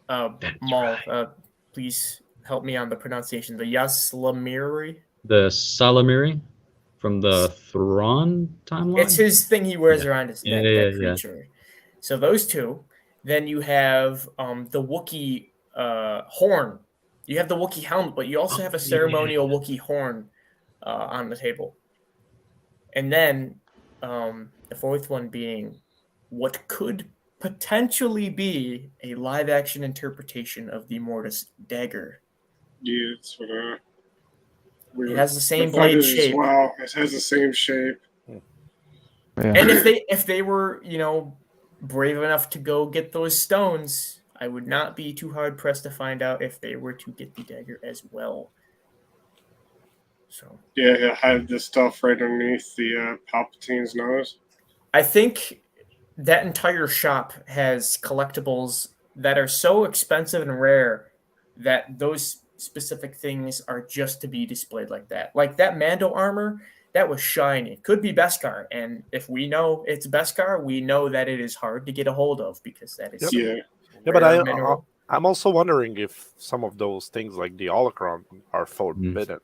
Maul. Right. Please help me on the pronunciation. The Yaslamiri. The Salamiri from the Thrawn timeline. It's his thing he wears around his neck. That creature. Yeah. So those two. Then you have the Wookiee horn. You have the Wookiee helmet, but you also have a ceremonial Wookiee horn on the table. And then the fourth one being what could potentially be a live-action interpretation of the Mortis dagger. Yeah, it's what it has the same blade shape. Wow, it has the same shape. Yeah. And if they were, brave enough to go get those stones, I would not be too hard pressed to find out if they were to get the dagger as well. So Yeah, it had the stuff right underneath the Palpatine's nose. I think that entire shop has collectibles that are so expensive and rare that those specific things are just to be displayed like that. Like that Mando armor, that was shiny. Could be Beskar, and if we know it's Beskar, we know that it is hard to get a hold of because that is Yep. Yeah. Yeah, but rare mineral. I'm also wondering if some of those things like the holocron are forbidden.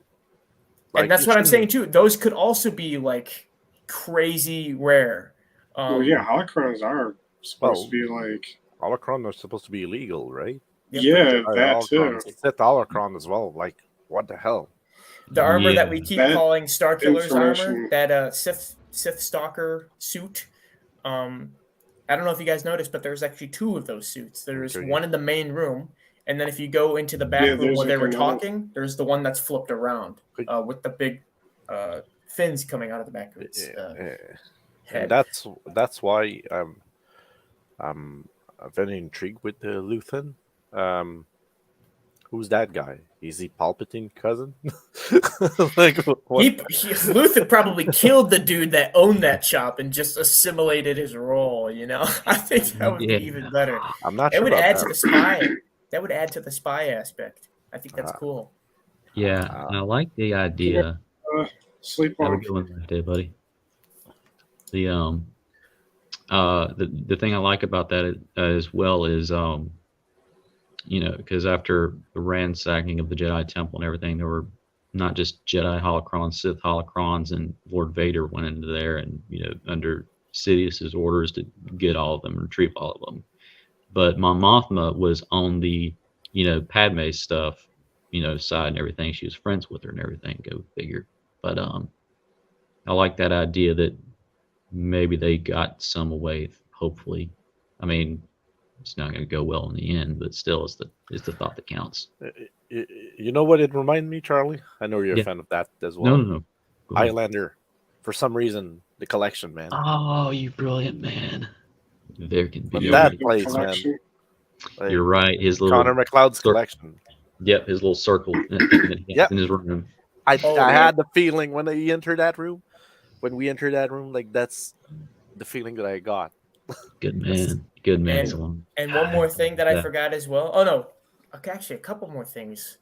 And that's it what I'm saying shouldn't- too. Those could also be like crazy rare. Well, yeah, holocrons are supposed to be like. Holocron are supposed to be illegal, right? Yep. Yeah, that too. Holocrons. Set holocron as well. Like, what the hell? The armor that Yeah. we keep That calling Starkiller's armor, information- that Sith Stalker suit. I don't know if you guys noticed, but there's actually two of those suits. There's Okay. one in the main room, and then if you go into the back Yeah, room there's where they like were another- talking, there's the one that's flipped around Okay. with the big fins coming out of the back of its And head. that's why I'm very intrigued with the Luthen. Who's that guy? Is he Palpatine cousin? Like what? Luthen probably killed the dude that owned that shop and just assimilated his role. You know, I think that would Yeah. be even better. I'm not That sure would about add that. to the spy. That would add to the spy aspect. I think that's cool. Yeah, and I like the idea. Have a Sleepwalk. good one right there, buddy. The the thing I like about that as well is you know, because after the ransacking of the Jedi Temple and everything, there were not just Jedi holocrons, Sith holocrons, and Lord Vader went into there, and you know, under Sidious's orders to get all of them, retrieve all of them. But Mon Mothma was on the, you know, Padme stuff, you know, side and everything. She was friends with her and everything. Go figure. But I like that idea that maybe they got some away. Hopefully, I mean, it's not going to go well in the end, but still, it's the thought that counts. You know what it reminded me, Charlie? I know you're Yeah. a fan of that as well. No. Go ahead. Highlander, for some reason, the collection, man. Oh, you brilliant man! There can But be. that only- place, man. Collection. Like, You're right. His little Connor McLeod's Sir- collection. Yep, his little circle in Yep. his room. I Oh, I yeah. had the feeling when he entered that room, when we entered that room, like that's the feeling that I got. Good man. Good man. And- Salon. And one more thing that I Yeah. forgot as well. Oh no, okay, actually a couple more things.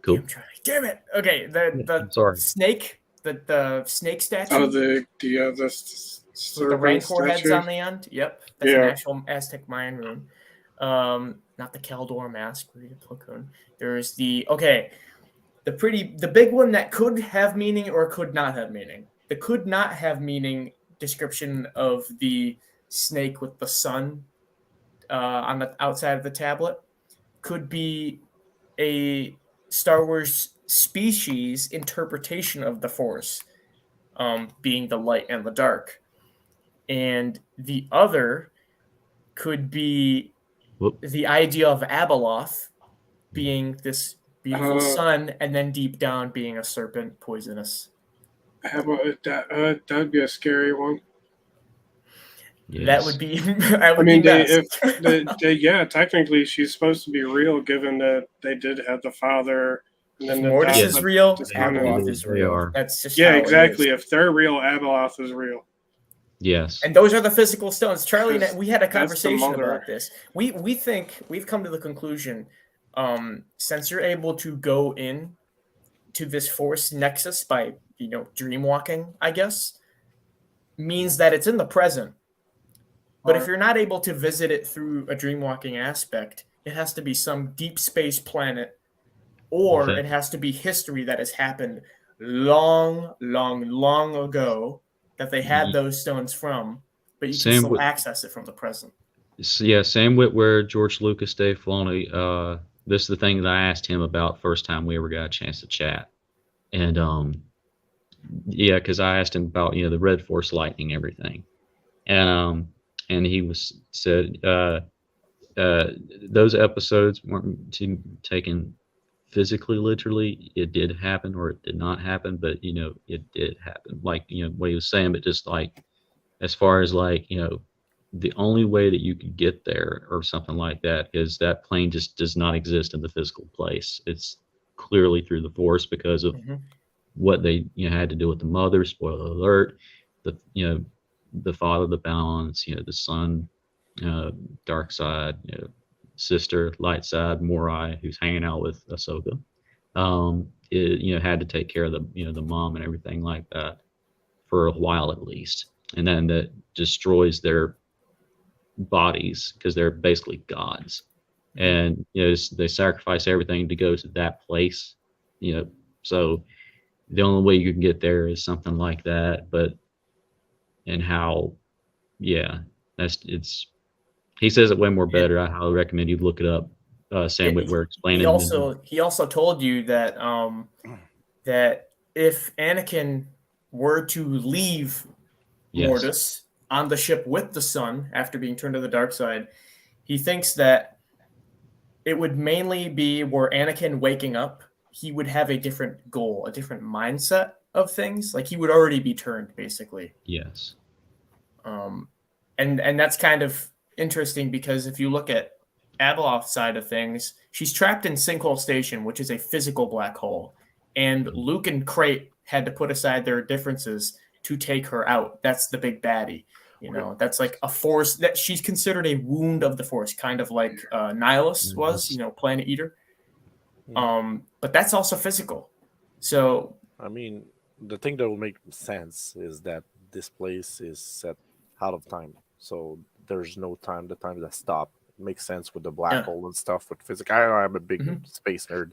Cool. Damn it. Okay, the I'm sorry. snake, the snake statue. Oh, the with the serpent rancor heads statue. on the end. Yep, that's Yeah. an actual Aztec Mayan rune. Not the Caldor mask. Read Plo Koon. There's the big one that could have meaning or could not have meaning. The could not have meaning description of the snake with the sun on the outside of the tablet could be a Star Wars species interpretation of the Force, being the light and the dark. And the other could be Whoop. the idea of Abeloth being this beautiful Uh, sun, and then deep down being a serpent, poisonous. How about that? That'd be a scary one. Yes. That would be. I I mean, be best. yeah, technically she's supposed to be real, given that they did have the father. And then If the Mortis dad- is real, just Abeloth they is real. are. That's just Yeah, how it exactly. is. If they're real, Abeloth is real. Yes. And those are the physical stones. Charlie and I, Because we had a that's the conversation mother. about this. We think we've come to the conclusion, since you're able to go in to this Force nexus by dream walking, I guess, means that it's in the present. But if you're not able to visit it through a dream walking aspect, it has to be some deep space planet, or Okay. it has to be history that has happened long, long, long ago that they had Ye- those stones from, but you can Same still with- access it from the present. Yeah, same with where George Lucas, Dave Filoni. This is the thing that I asked him about first time we ever got a chance to chat, and yeah, because I asked him about the Red Force lightning, everything, and he said those episodes weren't taken physically, literally. It did happen or it did not happen, but it did happen. Like what he was saying, but just like as far as like the only way that you could get there or something like that is that plane just does not exist in the physical place. It's clearly through the Force because of Mhm. what they had to do with the mother. Spoiler alert. The father, the balance. The son, dark side. Sister, light side, Morai, who's hanging out with Ahsoka. Had to take care of the mom and everything like that for a while at least, and then that destroys their bodies because they're basically gods, and they sacrifice everything to go to that place. So the only way you can get there is something like that. But and how, it's he says it way more better. I highly recommend you look it up. Sam Witwer explaining. He also told you that that if Anakin were to leave Mortis on the ship with the son after being turned to the dark side, he thinks that it would mainly be where Anakin waking up, he would have a different goal, a different mindset of things. Like he would already be turned, basically. Yes. And that's kind of interesting because if you look at Abeloth's side of things, she's trapped in Sinkhole Station, which is a physical black hole. And Luke and Crate had to put aside their differences to take her out. That's the big baddie. That's like a force that she's considered a wound of the force, kind of like Nihilus was, Planet Eater. But that's also physical. So, I mean, the thing that will make sense is that this place is set out of time. So there's no time, the time that stopped. Makes sense with the black hole and stuff with physics. I'm a big space nerd.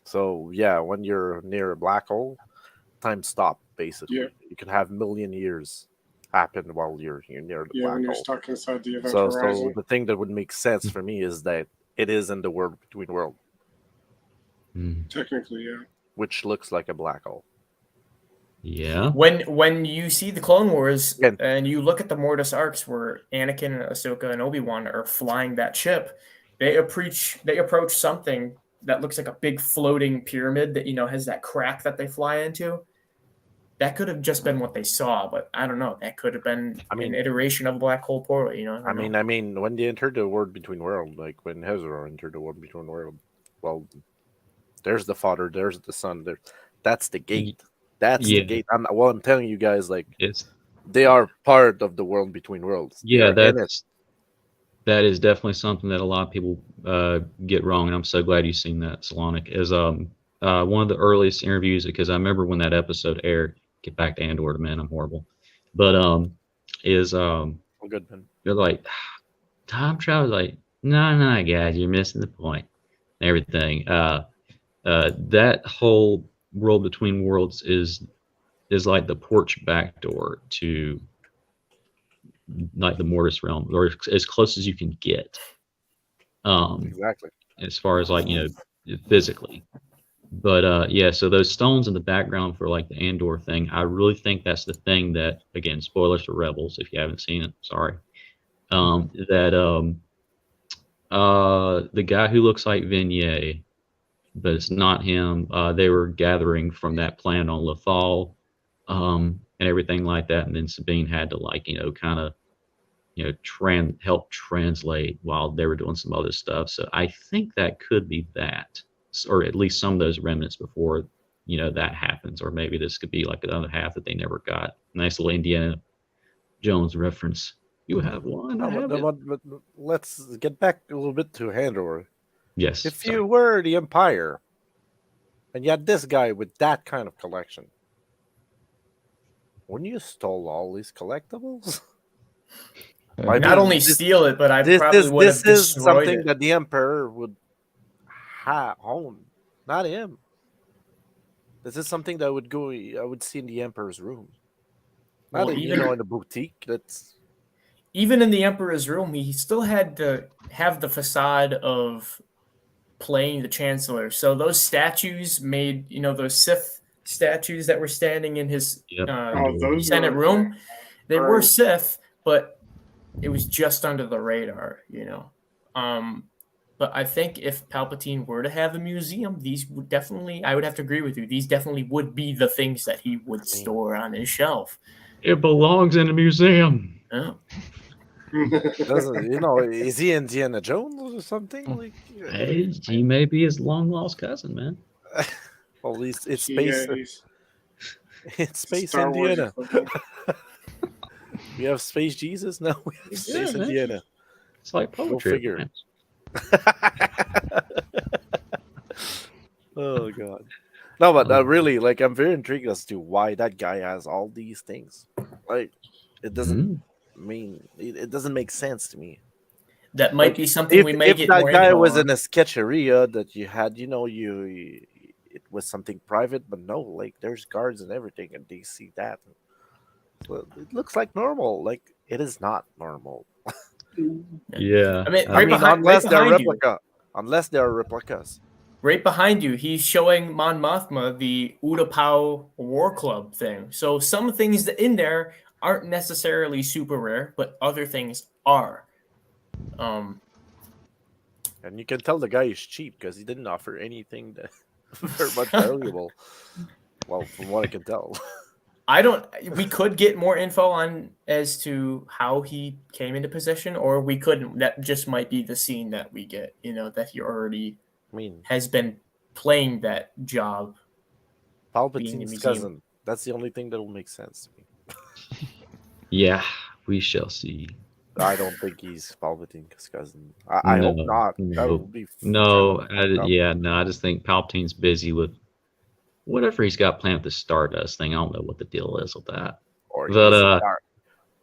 So yeah, when you're near a black hole, time stop basically. Yeah. You can have million years happen while you're near the black when you're hole. Stuck inside the event So horizon. the thing that would make sense for me is that it is in the world between world. Technically, yeah. Which looks like a black hole. Yeah. When you see the Clone Wars and you look at the Mortis arcs where Anakin, Ahsoka, and Obi-Wan are flying that ship, they approach something that looks like a big floating pyramid that has that crack that they fly into. That could have just been what they saw, but I don't know. That could have been an iteration of a black hole portal. I mean, when they entered the world between world, like when Hezra entered the world between world, well, there's the father, there's the son, that's the gate. That's the gate. I'm telling you guys, like, they are part of the world between worlds. Yeah, that is definitely something that a lot of people get wrong, and I'm so glad you've seen that, Solonic. Is one of the earliest interviews, because I remember when that episode aired. Get back to Andor, man, I'm horrible. But good, man. They're like, time travel. Like, no, guys, you're missing the point. And everything. That whole world between worlds is like the porch back door to like the Mortis realm, or as close as you can get. Exactly. As far as like physically, but so those stones in the background for like the Andor thing, I really think that's the thing that, again, spoilers for Rebels if you haven't seen it. Sorry. The guy who looks like Vignette, but it's not him. They were gathering from that planet on Lothal, and everything like that. And then Sabine had to kind of, help translate while they were doing some other stuff. So I think that could be that, or at least some of those remnants before, that happens. Or maybe this could be like another half that they never got. Nice little Indiana Jones reference. You have one. But let's get back a little bit to Andor. Yes. If you were the Empire and you had this guy with that kind of collection, wouldn't you stole all these collectibles? Not only steal it, but I probably would have destroyed it. This is something that the Emperor would own, not him. This is something that I would see in the Emperor's room. Not in a boutique. That's even in the Emperor's room, he still had to have the facade of playing the Chancellor. So those statues made, those Sith statues that were standing in his Senate room, they were Sith, but it was just under the radar, But I think if Palpatine were to have a museum, these would definitely, I would have to agree with you, these definitely would be the things that he would store on his shelf. It belongs in a museum. Oh. Is he Indiana Jones or something? He may be his long lost cousin, man. Well, at least it's Yeah, space. he's It's space Star Wars Indiana. equivalent. We have space Jesus. No, we have space man. Indiana. It's like Go poetry. figure. Man. Oh god. No, but really, like, I'm very intrigued as to why that guy has all these things. Like, it doesn't mean it doesn't make sense to me. That might Like, be something we may if get that more guy info was on. in a sketcheria that you had, it was something private, but no, like, there's guards and everything, and they see that. Well, it looks like normal. Like, it is not normal. Yeah. I mean, I mean, unless they're behind you, replica, unless they're replicas. right behind you, he's showing Mon Mothma the Utapau War Club thing. So some things in there aren't necessarily super rare, but other things are. And you can tell the guy is cheap because he didn't offer anything that very much valuable. Well, from what I can tell. We could get more info on as to how he came into position, or we couldn't. That just might be the scene that we get, that he already has been playing that job. Palpatine's cousin. That's the only thing that will make sense to me. Yeah, we shall see. I don't think he's Palpatine's cousin. I hope not. That would be I just think Palpatine's busy with whatever he's got planned with the Stardust thing. I don't know what the deal is with that.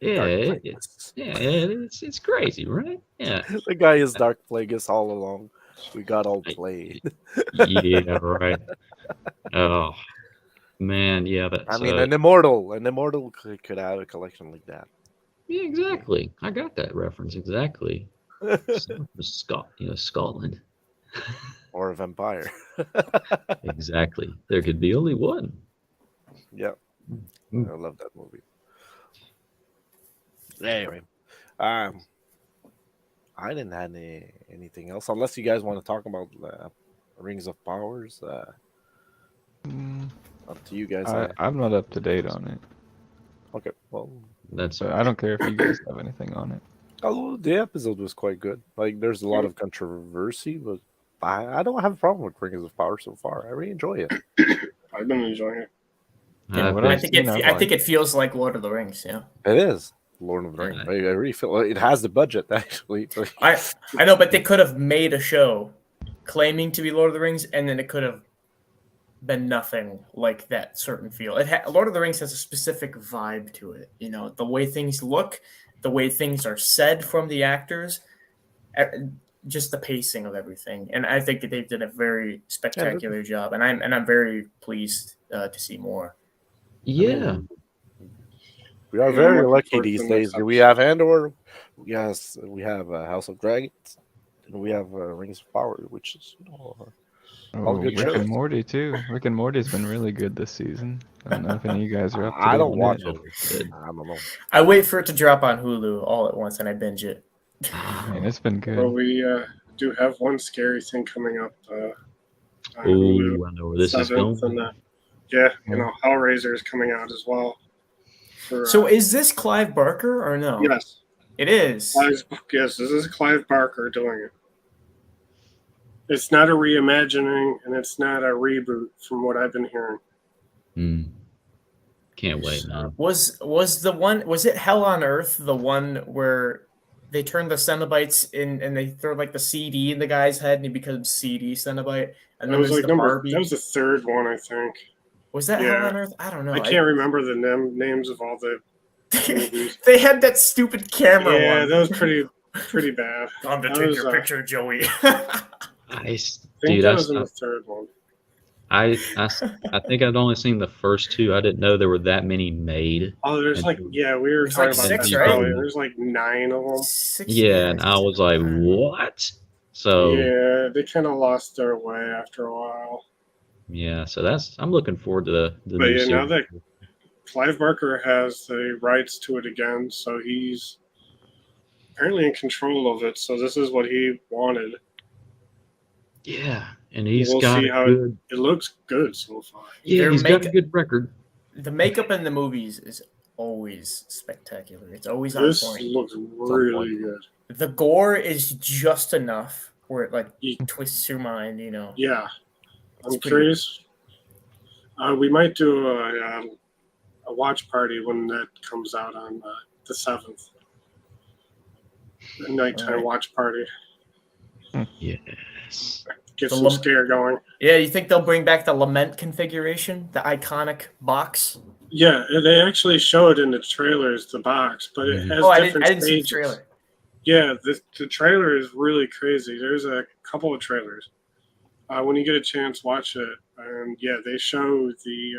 It's crazy, right? Yeah. The guy is Dark Plagueis all along. We got all played. Yeah, right. Oh man, yeah. I mean, an immortal could have a collection like that. Yeah, exactly. I got that reference exactly. Scotland. Or a vampire. Exactly. There could be only one. Yep. I love that movie. Anyway, I didn't have anything else unless you guys want to talk about Rings of Powers. Up to you guys. I'm not up to date on it. Okay, well, I don't care if you guys have anything on it. Oh, the episode was quite good. Like, there's a lot of controversy, but I don't have a problem with Rings of Power so far. I really enjoy it. I've been enjoying it. Yeah, I think it feels like Lord of the Rings. Yeah, it is Lord of the Rings. I really feel like it has the budget actually. I know, but they could have made a show claiming to be Lord of the Rings, and then it could have been nothing like that certain feel. Lord of the Rings has a specific vibe to it. The way things look, the way things are said from the actors, just the pacing of everything. And I think that they did a very spectacular job, and I'm very pleased to see more. Yeah. We are very lucky these days. We have Andor, yes, we have House of Dragons, and we have Rings of Power, which is all good Rick shows. and Morty too. Rick and Morty's been really good this season. I don't know if any of you guys are up to I date don't on watch it. it. I don't know. I wait for it to drop on Hulu all at once, and I binge it. Man, it's been good. Well, we do have one scary thing coming up. I know where this is going. And, Hellraiser is coming out as well. So is this Clive Barker or no? Yes. It is. Yes, this is Clive Barker doing it. It's not a reimagining, and it's not a reboot from what I've been hearing. Can't wait, man. Was it Hell on Earth, the one where they turn the Cenobites in and they throw like the CD in the guy's head and he becomes CD Cenobite? And then there's the Barbie. That was the third one, I think. Was that Hell on Earth? I don't know. I can't remember the names of all the movies. They had that stupid camera one. Yeah, that was pretty bad. Time to take your picture, Joey. I think that was in the third one. I think I'd only seen the first two. I didn't know there were that many made. Oh, there's we were talking about six, that right? earlier. There's like 9 of them. And I was like, what? So yeah, they kind of lost their way after a while. Yeah, so I'm looking forward to the But new now series. that Clive Barker has the rights to it again, so he's apparently in control of it. So this is what he wanted. Yeah, and he's We'll got see how good. it looks good so far. Yeah, he's got a good record. The makeup in the movies is always spectacular. It's always on This point. looks really good. The gore is just enough where it twists your mind. Yeah, I'm It's pretty curious We might do a watch party when that comes out on the 7th. A nighttime Alright. watch party. Yes. Get The some lum- scare going. Yeah, you think they'll bring back the lament configuration, the iconic box? Yeah, they actually showed in the trailers the box, but it has Oh, I different didn't see the stages. trailer. Yeah, the trailer is really crazy. There's a couple of trailers. When you get a chance, watch it. And yeah, they show the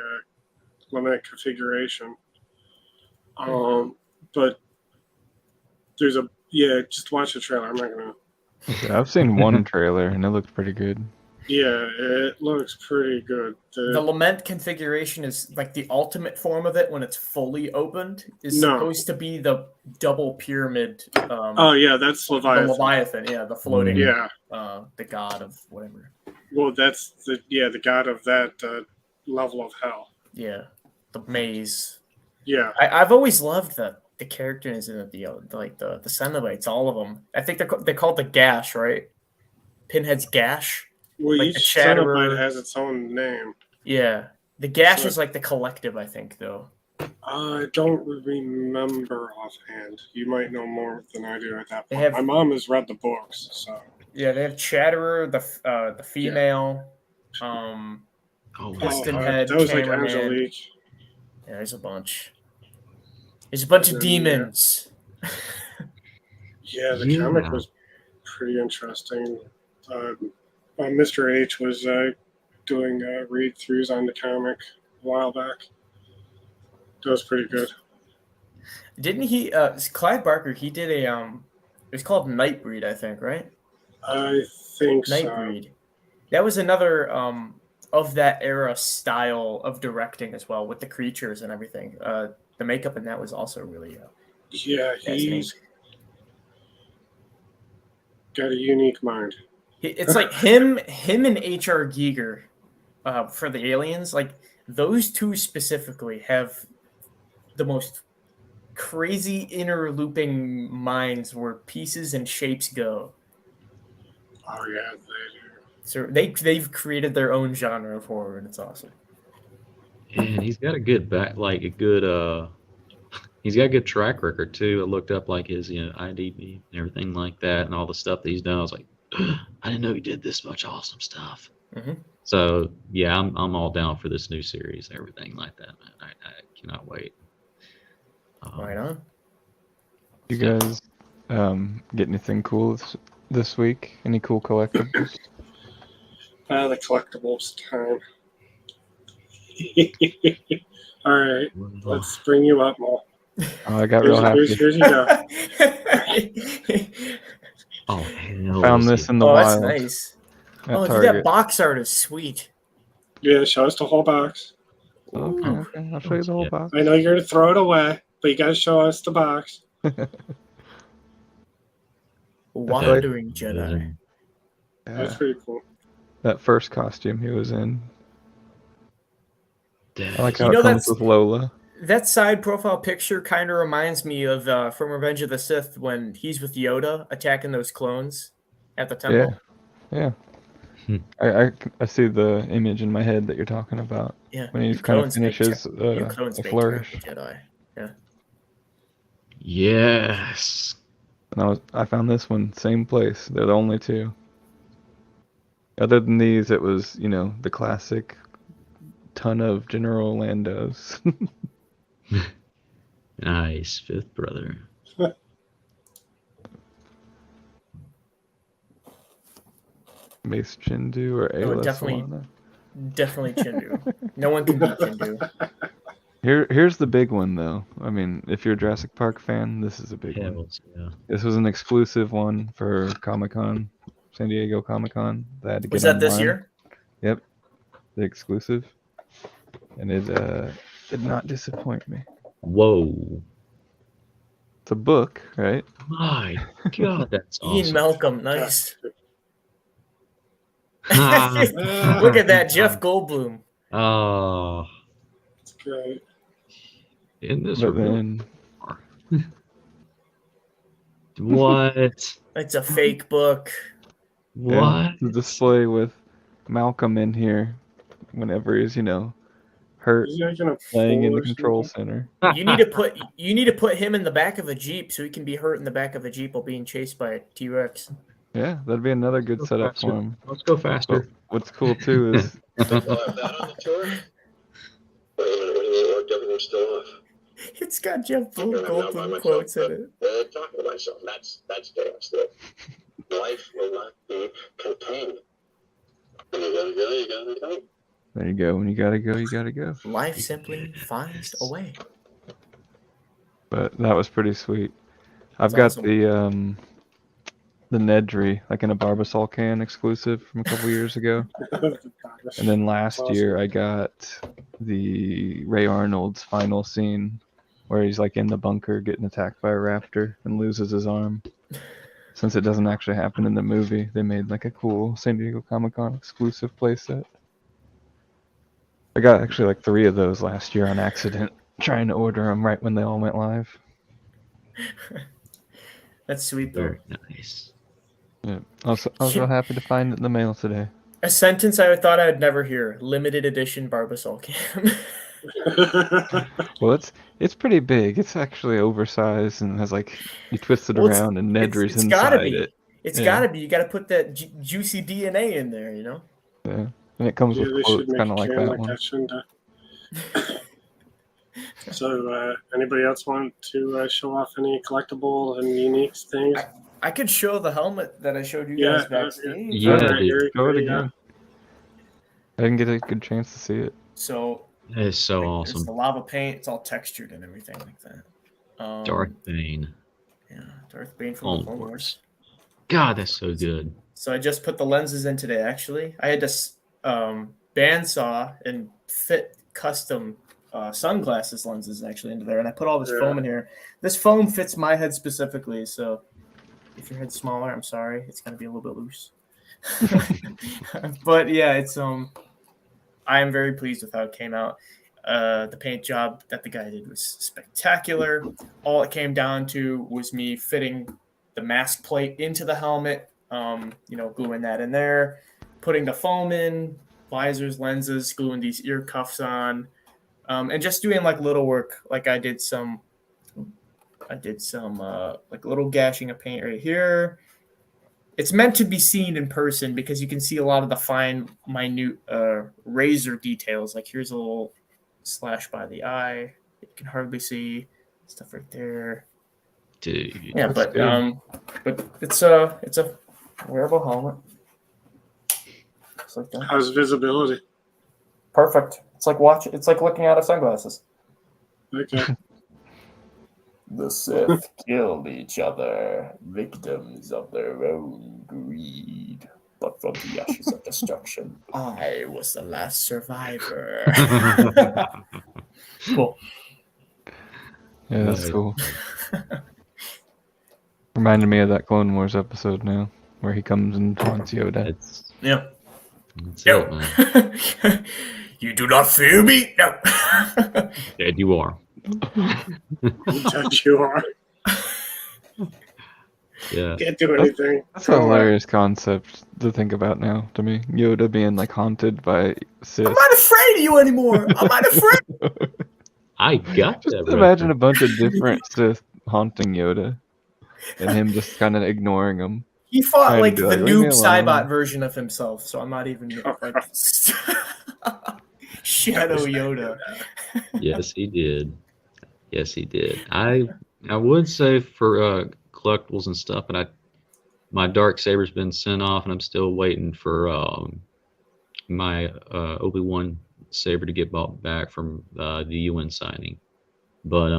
lament configuration. But there's just watch the trailer. I'm not gonna. Yeah, I've seen one trailer and it looked pretty good. Yeah, it looks pretty good. The lament configuration is like the ultimate form of it when it's fully opened. Is No. supposed to be the double pyramid. Oh yeah, that's The Leviathan. Leviathan, yeah, the floating, Yeah. The god of whatever. Well, that's the god of that level of hell. Yeah, the maze. Yeah. I've always loved the characters in it, the Cenobites, all of them. I think they're called the Gash, right? Pinhead's Gash. Well, Like each the Shatterer. Cenobite has its own name. Yeah, the Gash So- is like the collective, I think, though. I don't remember offhand. You might know more than I do at that They point. have- My mom has read the books, so Yeah, they have Chatterer, the female, Oh, Piston wow. Head, that was like Cameraman. Angelique. Yeah, there's a bunch. There's a bunch of And then, demons. Yeah, the Yeah. comic was pretty interesting. Mr. H was doing read-throughs on the comic a while back. That was pretty good. Didn't he? Clive Barker. He did a It was called Nightbreed, I think, right? I think so. Nightbreed. That was another of that era style of directing as well, with the creatures and everything. The makeup in that was also really Yeah, fascinating. he's got a unique mind. It's like him and H.R. Giger for the aliens. Like those two specifically have the most crazy inner looping minds where pieces and shapes go. Oh yeah, they do. So they've created their own genre of horror, and it's awesome. And he's got a good he's got a good track record too. I looked up like his, IDB and everything like that, and all the stuff that he's done. I was like, I didn't know he did this much awesome stuff. Mhm. So yeah, I'm all down for this new series, everything like that, man. I cannot wait. Right on. You guys get anything cool this week? Any cool collectibles? The collectibles time. All right, let's bring you up, Mo. Oh, I got real happy. Here's you go. Oh hell! Found let's this get- in the Oh, that's wild nice. at Oh, dude, Target. that box art is sweet. Yeah, show us the whole box. Okay, okay, I'll show you the whole Yeah. box. I know you're gonna throw it away, but you gotta show us the box. Wandering Jedi. That's Yeah, pretty cool. that first costume he was in. I like Damn. how You it know comes with Lola. That side profile picture kind of reminds me of from Revenge of the Sith when he's with Yoda attacking those clones at the temple. Yeah. Hmm. I see the image in my head that you're talking about Yeah. when he You kind of clones make finishes You clones a make flourish. terrible Jedi. Yes. And I found this one, same place. They're the only two. Other than these, it was, the classic ton of General Landos. Nice, fifth brother. Mace Chindu or Ayla definitely- Solana. Definitely Chindu. No one can beat Chindu. Here's the big one, though. I mean, if you're a Jurassic Park fan, this is a big one. Hells, yeah. This was an exclusive one for Comic-Con, San Diego Comic-Con. That I had to get Was that this online. year? Yep, the exclusive, and it did not disappoint me. Whoa. It's a book, right? My God, that's Ian awesome. Malcolm, nice. Ah. Look at that, Jeff Goldblum. Oh, It's great. in this But really then, what? It's a fake book. What? the display with Malcolm in here, whenever he's hurt Is he like in a laying in pool the or control something? center. You need to put him in the back of a Jeep so he can be hurt in the back of a Jeep while being chased by a T-Rex. Yeah, that'd be another good Go setup faster. for him. Let's go But faster. what's cool too is We'll have that on the tour. Wait a minute, everything's still off. It's got Jeff I'm not by Goldblum myself, quotes in but, it. talking to myself, that's chaos there. Life will not be contained. When you gotta go, you gotta go. there you go. When you gotta go, you gotta go. Life simply finds a way. But that was pretty sweet. I've That's got awesome. the Nedry, like in a Barbasol can exclusive from a couple years ago. And then last Awesome. year I got the Ray Arnold's final scene where he's like in the bunker getting attacked by a raptor and loses his arm. Since it doesn't actually happen in the movie, they made like a cool San Diego Comic-Con exclusive playset. I got actually like 3 of those last year on accident, trying to order them right when they all went live. That's sweet though. Very nice. Yeah. I was so happy to find it in the mail today. A sentence I thought I'd never hear: limited edition Barbasol can. Well, it's pretty big. It's actually oversized and has like you twist it Well, around and Nedry's it's gotta inside be. it. It's Yeah. gotta be. You gotta put that juicy DNA in there, you know? Yeah, and it comes Yeah, with they should quotes, make kind a of like can that like one. that, shouldn't they? So, anybody else want to show off any collectible and unique things? I could show the helmet that I showed you Yeah, guys backstage. Yeah, Alright, dude. here Show it you go. again. I didn't get a good chance to see it. So That is so there's awesome. the lava paint. It's all textured and everything like that. Darth Bane. Yeah, Darth Bane from the Clone Clone Wars. Wars. God, that's so good. So I just put the lenses in today. Actually, I had to bandsaw and fit custom sunglasses lenses actually into there, and I put all this foam in here. This foam fits my head specifically, so if your head's smaller, I'm sorry, it's gonna be a little bit loose. But yeah, it's I am very pleased with how it came out. The paint job that the guy did was spectacular. All it came down to was me fitting the mask plate into the helmet, gluing that in there, putting the foam in, visors, lenses, gluing these ear cuffs on, and just doing like little work. Like I did some like little gashing of paint right here. It's meant to be seen in person because you can see a lot of the fine, minute razor details. Like here's a little slash by the eye. You can hardly see stuff right there. Dude. Yeah, That's but it's a wearable helmet. Just like that. How's visibility? Perfect. It's like looking out of sunglasses. Okay. The Sith killed each other, victims of their own greed. But from the ashes of destruction, I was the last survivor. Cool. Yeah, that's Nice. cool. Reminded me of that Clone Wars episode now, where he comes and taunts Yoda. That's Yeah. it, No. man. You do not fear me? No. Dead you are. That you are. Yeah. Can't do anything. That's a hilarious concept to think about now, to me. Yoda being like haunted by Sith. I'm not afraid of you anymore. I'm not afraid. I got Just that. imagine a bunch of different Sith haunting Yoda, and him just kind of ignoring them. He fought Trying to like be the like, "Leave me noob alone." Cybot version of himself, so I'm not even like Shadow Yoda. Yes, he did. Yes, he did. I would say for collectibles and stuff, and my dark saber's been sent off, and I'm still waiting for my Obi-Wan saber to get bought back from the UN signing. But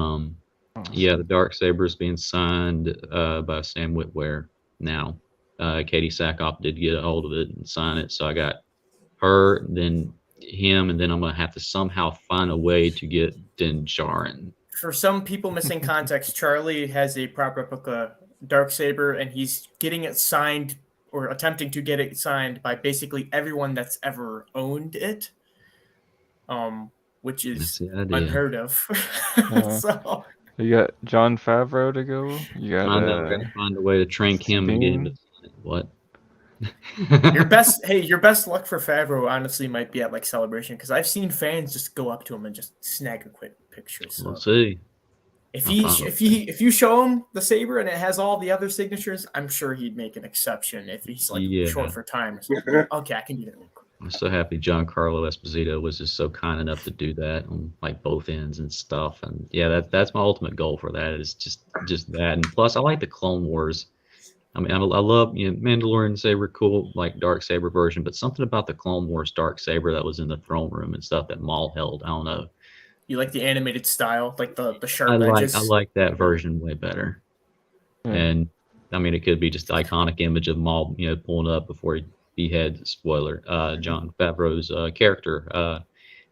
yeah, the dark saber is being signed by Sam Witwer now. Katie Sackhoff did get a hold of it and sign it, so I got her, then him, and then I'm gonna have to somehow find a way to get Din Djarin. For some people missing context, Charlie has a prop replica Darksaber, and he's getting it signed or attempting to get it signed by basically everyone that's ever owned it, which That's is the idea. unheard of. So You got John Favreau to go. You got I know, we're gonna find a way to trank him and get him to sign it. What? Your best luck for Favreau honestly might be at like Celebration, because I've seen fans just go up to him and just snag a quick picture. So We'll see. if I'm he fine with if you show him the saber and it has all the other signatures, I'm sure he'd make an exception if he's like Yeah. short for time or something. Okay, I can do that real quick. I'm so happy Giancarlo Esposito was just so kind enough to do that on like both ends and stuff. And yeah, that's my ultimate goal for that is just that. And plus, I like the Clone Wars. I mean, I love Mandalorian saber, cool like dark saber version, but something about the Clone Wars dark saber that was in the throne room and stuff that Maul held. I don't know. You like the animated style, like the sharp I edges. like that version way better. Yeah. And I mean, it could be just the iconic image of Maul, pulling up before he behead, spoiler, John Favreau's character,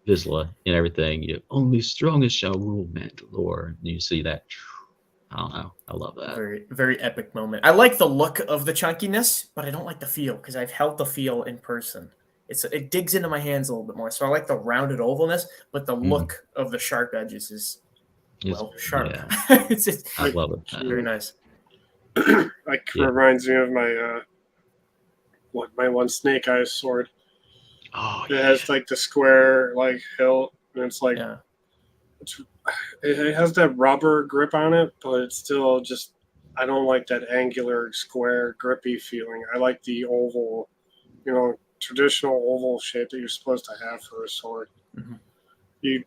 Vizsla, and everything. Only strongest shall rule Mandalore. And you see that. I don't know. I love that. Very, very epic moment. I like the look of the chunkiness, but I don't like the feel because I've held the feel in person. It digs into my hands a little bit more. So I like the rounded ovalness, but the look of the sharp edges is sharp. Yeah. It's just I love it. very nice. Like reminds me of my my one Snake Eyes sword. Oh, It has like the square like hilt, and it's like it has that rubber grip on it, but it's still just I don't like that angular square grippy feeling. I like the oval, traditional oval shape that you're supposed to have for a sword. Mm-hmm. You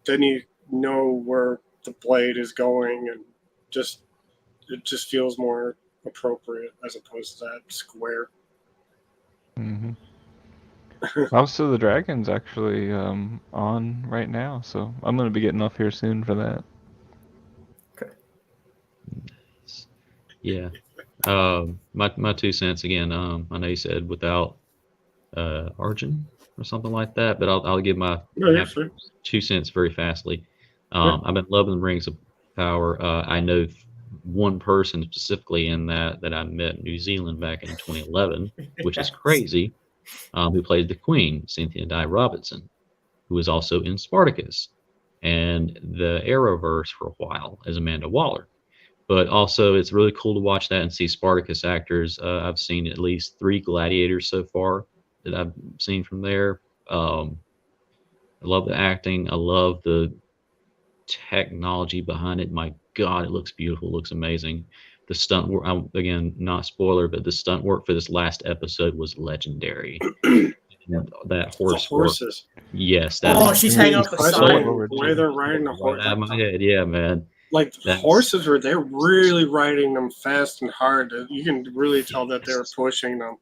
know where the blade is going, and it just feels more appropriate as opposed to that square. Mm-hmm. House of the Dragon's actually on right now, so I'm gonna be getting off here soon for that. Yeah. My 2 cents again. I know you said without Arjun or something like that, but I'll give my 2 cents very fastly. I've been loving the Rings of Power. I know one person specifically in that I met in New Zealand back in 2011, which is crazy, who played the Queen, Cynthia Dye Robinson, who was also in Spartacus and the Arrowverse for a while as Amanda Waller. But also, it's really cool to watch that and see Spartacus actors. I've seen at least 3 Gladiators so far that I've seen from there. I love the acting. I love the technology behind it. My God, it looks beautiful. It looks amazing. The stunt work, again, not spoiler, but the stunt work for this last episode was legendary. That horse horses. Work, yes. She's hanging off the side. The way they're riding the horse. Out of my head, yeah, man. Like the horses they're really riding them fast and hard. You can really tell that they're pushing them.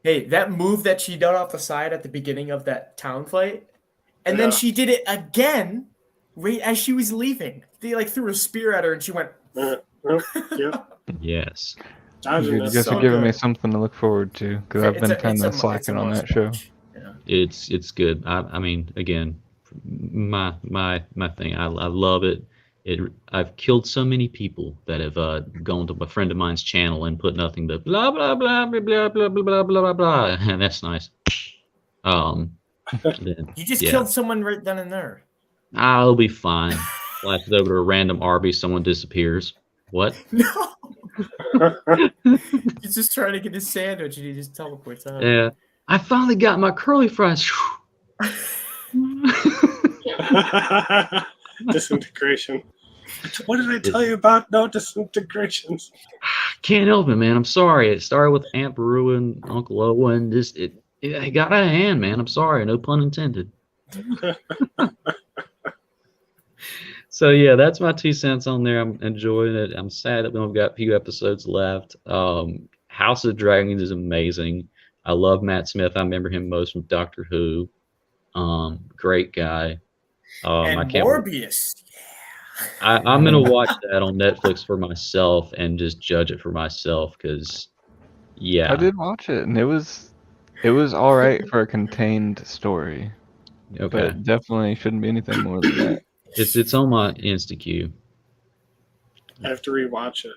Hey, that move that she did off the side at the beginning of that town fight, and then she did it again right as she was leaving. They like threw a spear at her, and she went. Yes. You guys are giving me something to look forward to because I've been kind of slacking on that show. Yeah. It's good. I mean, again, my thing. I love it. I've killed so many people that have gone to a friend of mine's channel and put nothing but blah blah blah blah blah blah blah blah blah, and that's nice. You just killed someone right then and there. I'll be fine. Flash it over to a random Arby's, someone disappears. What? No. He's just trying to get his sandwich and he just teleports out. Yeah. I finally got my curly fries. Disintegration. What did I tell you about no disintegrations? Can't help it, man. I'm sorry. It started with Aunt Beru and Uncle Owen. It got out of hand, man. I'm sorry. No pun intended. So yeah, that's my 2 cents on there. I'm enjoying it. I'm sad that we've got a few episodes left. House of Dragons is amazing. I love Matt Smith. I remember him most from Doctor Who. Great guy. And I can't Morbius. I'm gonna watch that on Netflix for myself and just judge it for myself because, yeah. I did watch it and it was all right for a contained story. Okay. But it definitely shouldn't be anything more than that. It's on my Insta queue. I have to rewatch it.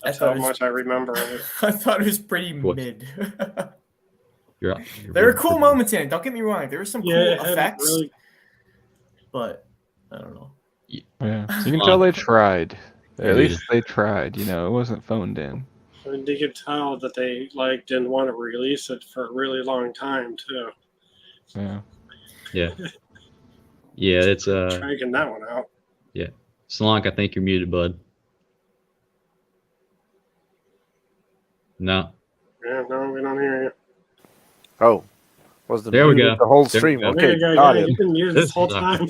That's how much I remember of it. I thought it was pretty mid. There were cool moments in it. Don't get me wrong. There were some cool effects, but I don't know. Yeah, you can tell they tried. At least they tried. It wasn't phoned in. I mean, you could tell that they didn't want to release it for a really long time too. Yeah. Yeah. Yeah, it's Try getting that one out. yeah. Slank, I think you're muted, bud. No. Yeah, no, we don't hear you. Oh, was the There we muted go. the whole There we stream? go. There Okay, you go. got Yeah, it. you've been muted this whole time.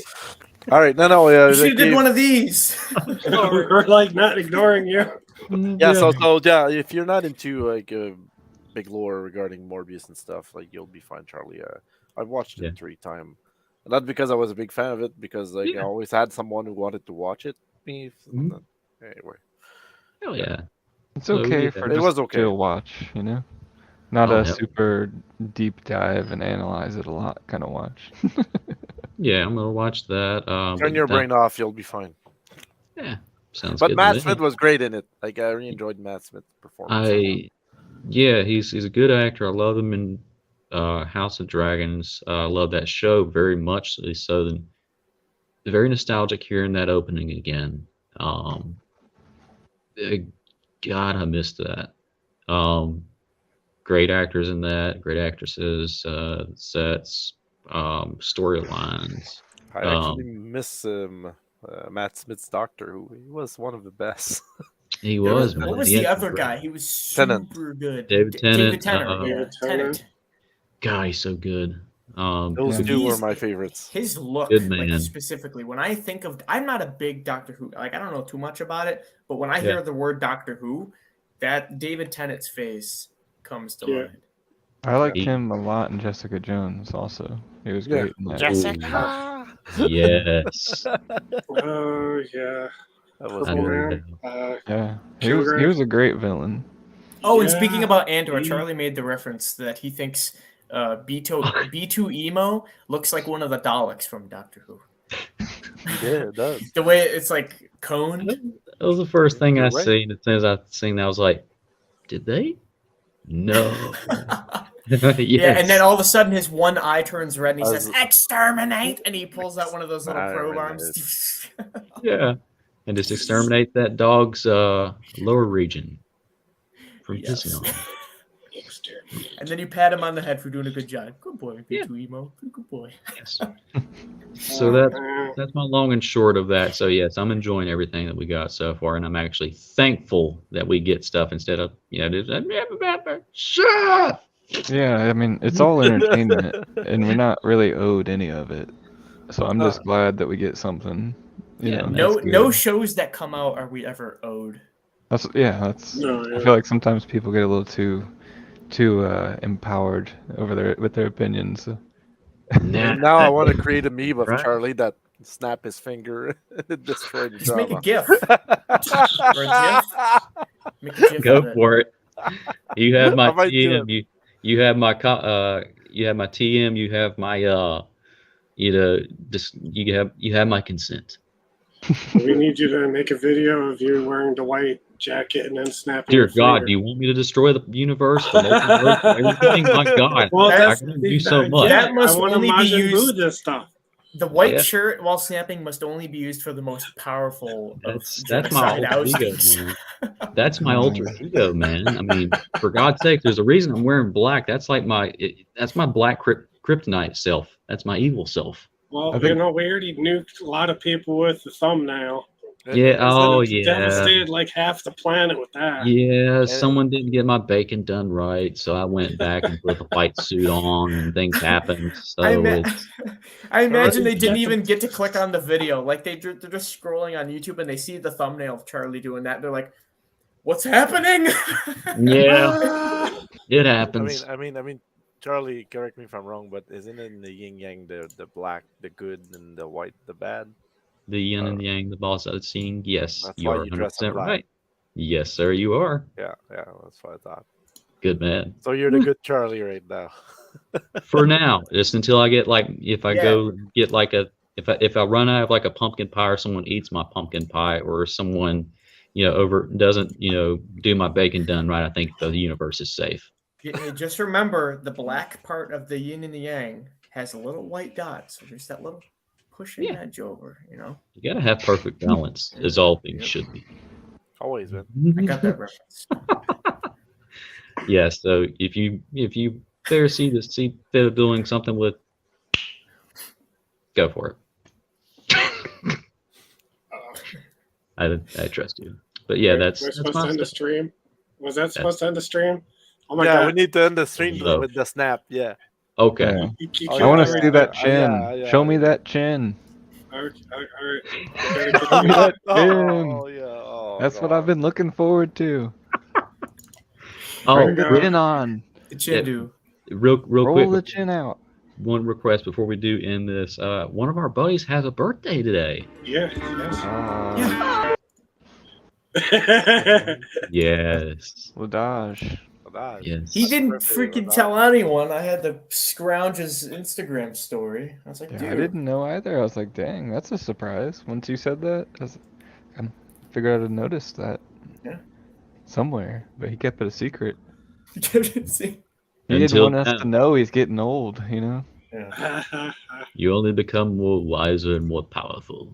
All right, no, You they should have did gave- one of these. We're not ignoring you. Yeah, so yeah, if you're not into big lore regarding Morbius and stuff, you'll be fine, Charlie. I've watched it 3 times, not because I was a big fan of it, because I always had someone who wanted to watch it. Me, anyway. Hell yeah. It's So, okay yeah. for It just was okay. to watch, you know? Not Oh, a yeah. super deep dive and analyze it a lot kind of watch. Yeah, I'm gonna watch that. Turn your brain off, you'll be fine. Yeah, sounds But good. Matt to me. Smith was great in it. I really enjoyed Matt Smith's performance. He's a good actor. I love him in House of Dragons. I love that show very much. So then, very nostalgic hearing that opening again. God, I missed that. Great actors in that. Great actresses. Sets. Storylines. I actually miss Matt Smith's Doctor, who he was one of the best. He was, man. What was He the had other some guy? He was Tennant. super good. David Tennant, David Tennant. David Tennant. God, he's so good. Those two were my favorites. His look, Good man. specifically, when I think of, I'm not a big Doctor Who, I don't know too much about it, but when I hear the word Doctor Who, that David Tennant's face comes to mind. I liked him a lot in Jessica Jones also. He was great in that. Jessica! Yes. Oh, yeah. That was I Purple know. Man. Yeah. He Kilgrave. was a great villain. Oh, and Yeah. speaking about Andor, Charlie made the reference that he thinks B2 Emo looks like one of the Daleks from Doctor Who. Yeah, it does. The way it's coned. That was the first thing I You're right. seen. As soon as I seen that, I was like, did they? No. Yes. Yeah, and then all of a sudden his one eye turns red and he I says, was- "Exterminate!" and he pulls out one of those little probe arms. Yeah. And just exterminate that dog's lower region from Yes. pissing on him. And then you pat him on the head for doing a good job. Good boy, Yeah. B2 Emo. Good boy. Yes. So that's my long and short of that. So yes, I'm enjoying everything that we got so far, and I'm actually thankful that we get stuff instead of shut. Yeah, I mean, it's all entertainment, and we're not really owed any of it. So I'm just glad that we get something. You Yeah, know, No shows that come out are we ever owed. That's No, I feel like sometimes people get a little too empowered with their opinions. Now I want to create a meme of Right. Charlie that snap his finger and destroy the Just make a drama. GIF. Or a GIF. Make a GIF Go of it. for it. You have my I might do TM. You have my you have my TM. You have my you have my consent. We need you to make a video of you wearing the white jacket and then snapping. Dear your God, finger. do you want me to destroy the universe, the multiverse, everything? My God, Well, I that's can do so much. That must I want to only be Majin Buu used- this stuff. The white Yeah. shirt while snapping must only be used for the most powerful. That's my genocide alter ego, outages. man. That's my alter ego, man. I mean, for God's sake, there's a reason I'm wearing black. That's like that's my black kryptonite self. That's my evil self. Well, I think- we already nuked a lot of people with the thumbnail. Yeah. Oh, It's yeah. Devastated like half the planet with that. Yeah. Someone didn't get my bacon done right, so I went back and put the white suit on, and things happened. So I imagine they didn't That's a- even get to click on the video. Like they're just scrolling on YouTube and they see the thumbnail of Charlie doing that. They're like, "What's happening?" yeah, it happens. I mean, Charlie, correct me if I'm wrong, but isn't it in the yin yang the black, the good, and the white, the bad? The yin and yang, the boss of the scene. Yes, That's you why are you dress 100% in black. right. Yes, sir, you are. Yeah, that's what I thought. Good man. So you're the good Charlie right now. For now, just until I get if I Yeah. go get if I run out of a pumpkin pie, or someone eats my pumpkin pie, or someone doesn't do my bacon done right, I think the universe is safe. Just remember, the black part of the yin and the yang has a little white dot, so there's that little pushing edge over. You gotta have perfect balance, as all things should be. Always, man. I got that reference. Yeah, so if you better see fit of doing something with, go for it. I trust you. But yeah, We're that's supposed my to end the stuff. stream. Was that supposed to end the stream? Oh my Yeah, god! we need to end the stream No. with the snap. Yeah. Okay. Yeah. You Oh, I killed want to yeah. see everything. that chin. yeah, Show me yeah. that chin. All right. I gotta Show me that Oh, chin. yeah. Oh, That's what God. I've been looking forward to. Oh, Bring the God. chin on. The Chindu. real Roll the quick. chin out. One request before we do end this. One of our buddies has a birthday today. Yeah. Yes. Yes. Ladaj. Nice. Yes. He didn't Birthday, freaking Ladaj. tell anyone. I had to scrounge his Instagram story. I was like, Yeah, dude. I didn't know either. I was like, dang, that's a surprise. Once you said that, I figured I'd have noticed that. Yeah. Somewhere, but he kept it a secret. See? He didn't Until want us now. to know he's getting old, you know? Yeah. You only become more wiser and more powerful.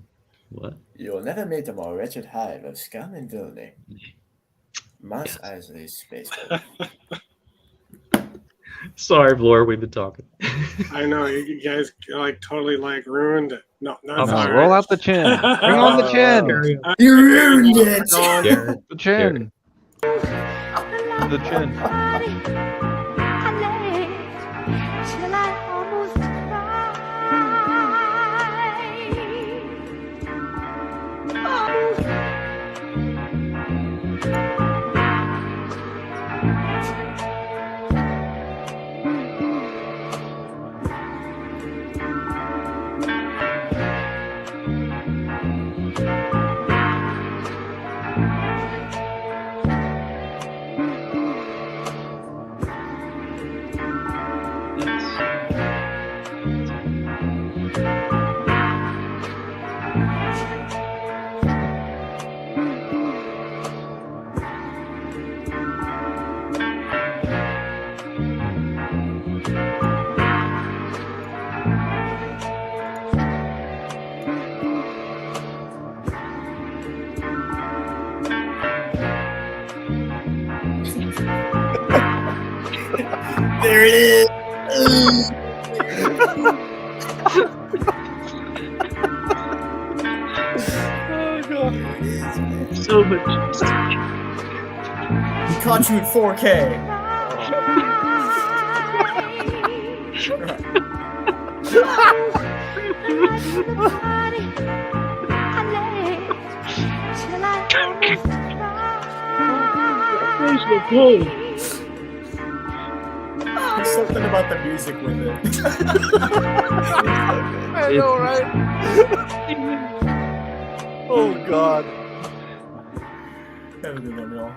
What? You'll never meet a more wretched hive of scum and villainy. Mos Yes. Eisley Space. Sorry, Flora, we've been talking. I know you guys like totally like ruined it. No, I'm that's No, all sorry. roll right. out the chin. Bring on the chin. You ruined it! Garrett, The chin. The chin. There it is! Oh, God. so much. He caught you in 4K. There's something about the music with it. I know, right? Oh, God. Have a good one, y'all.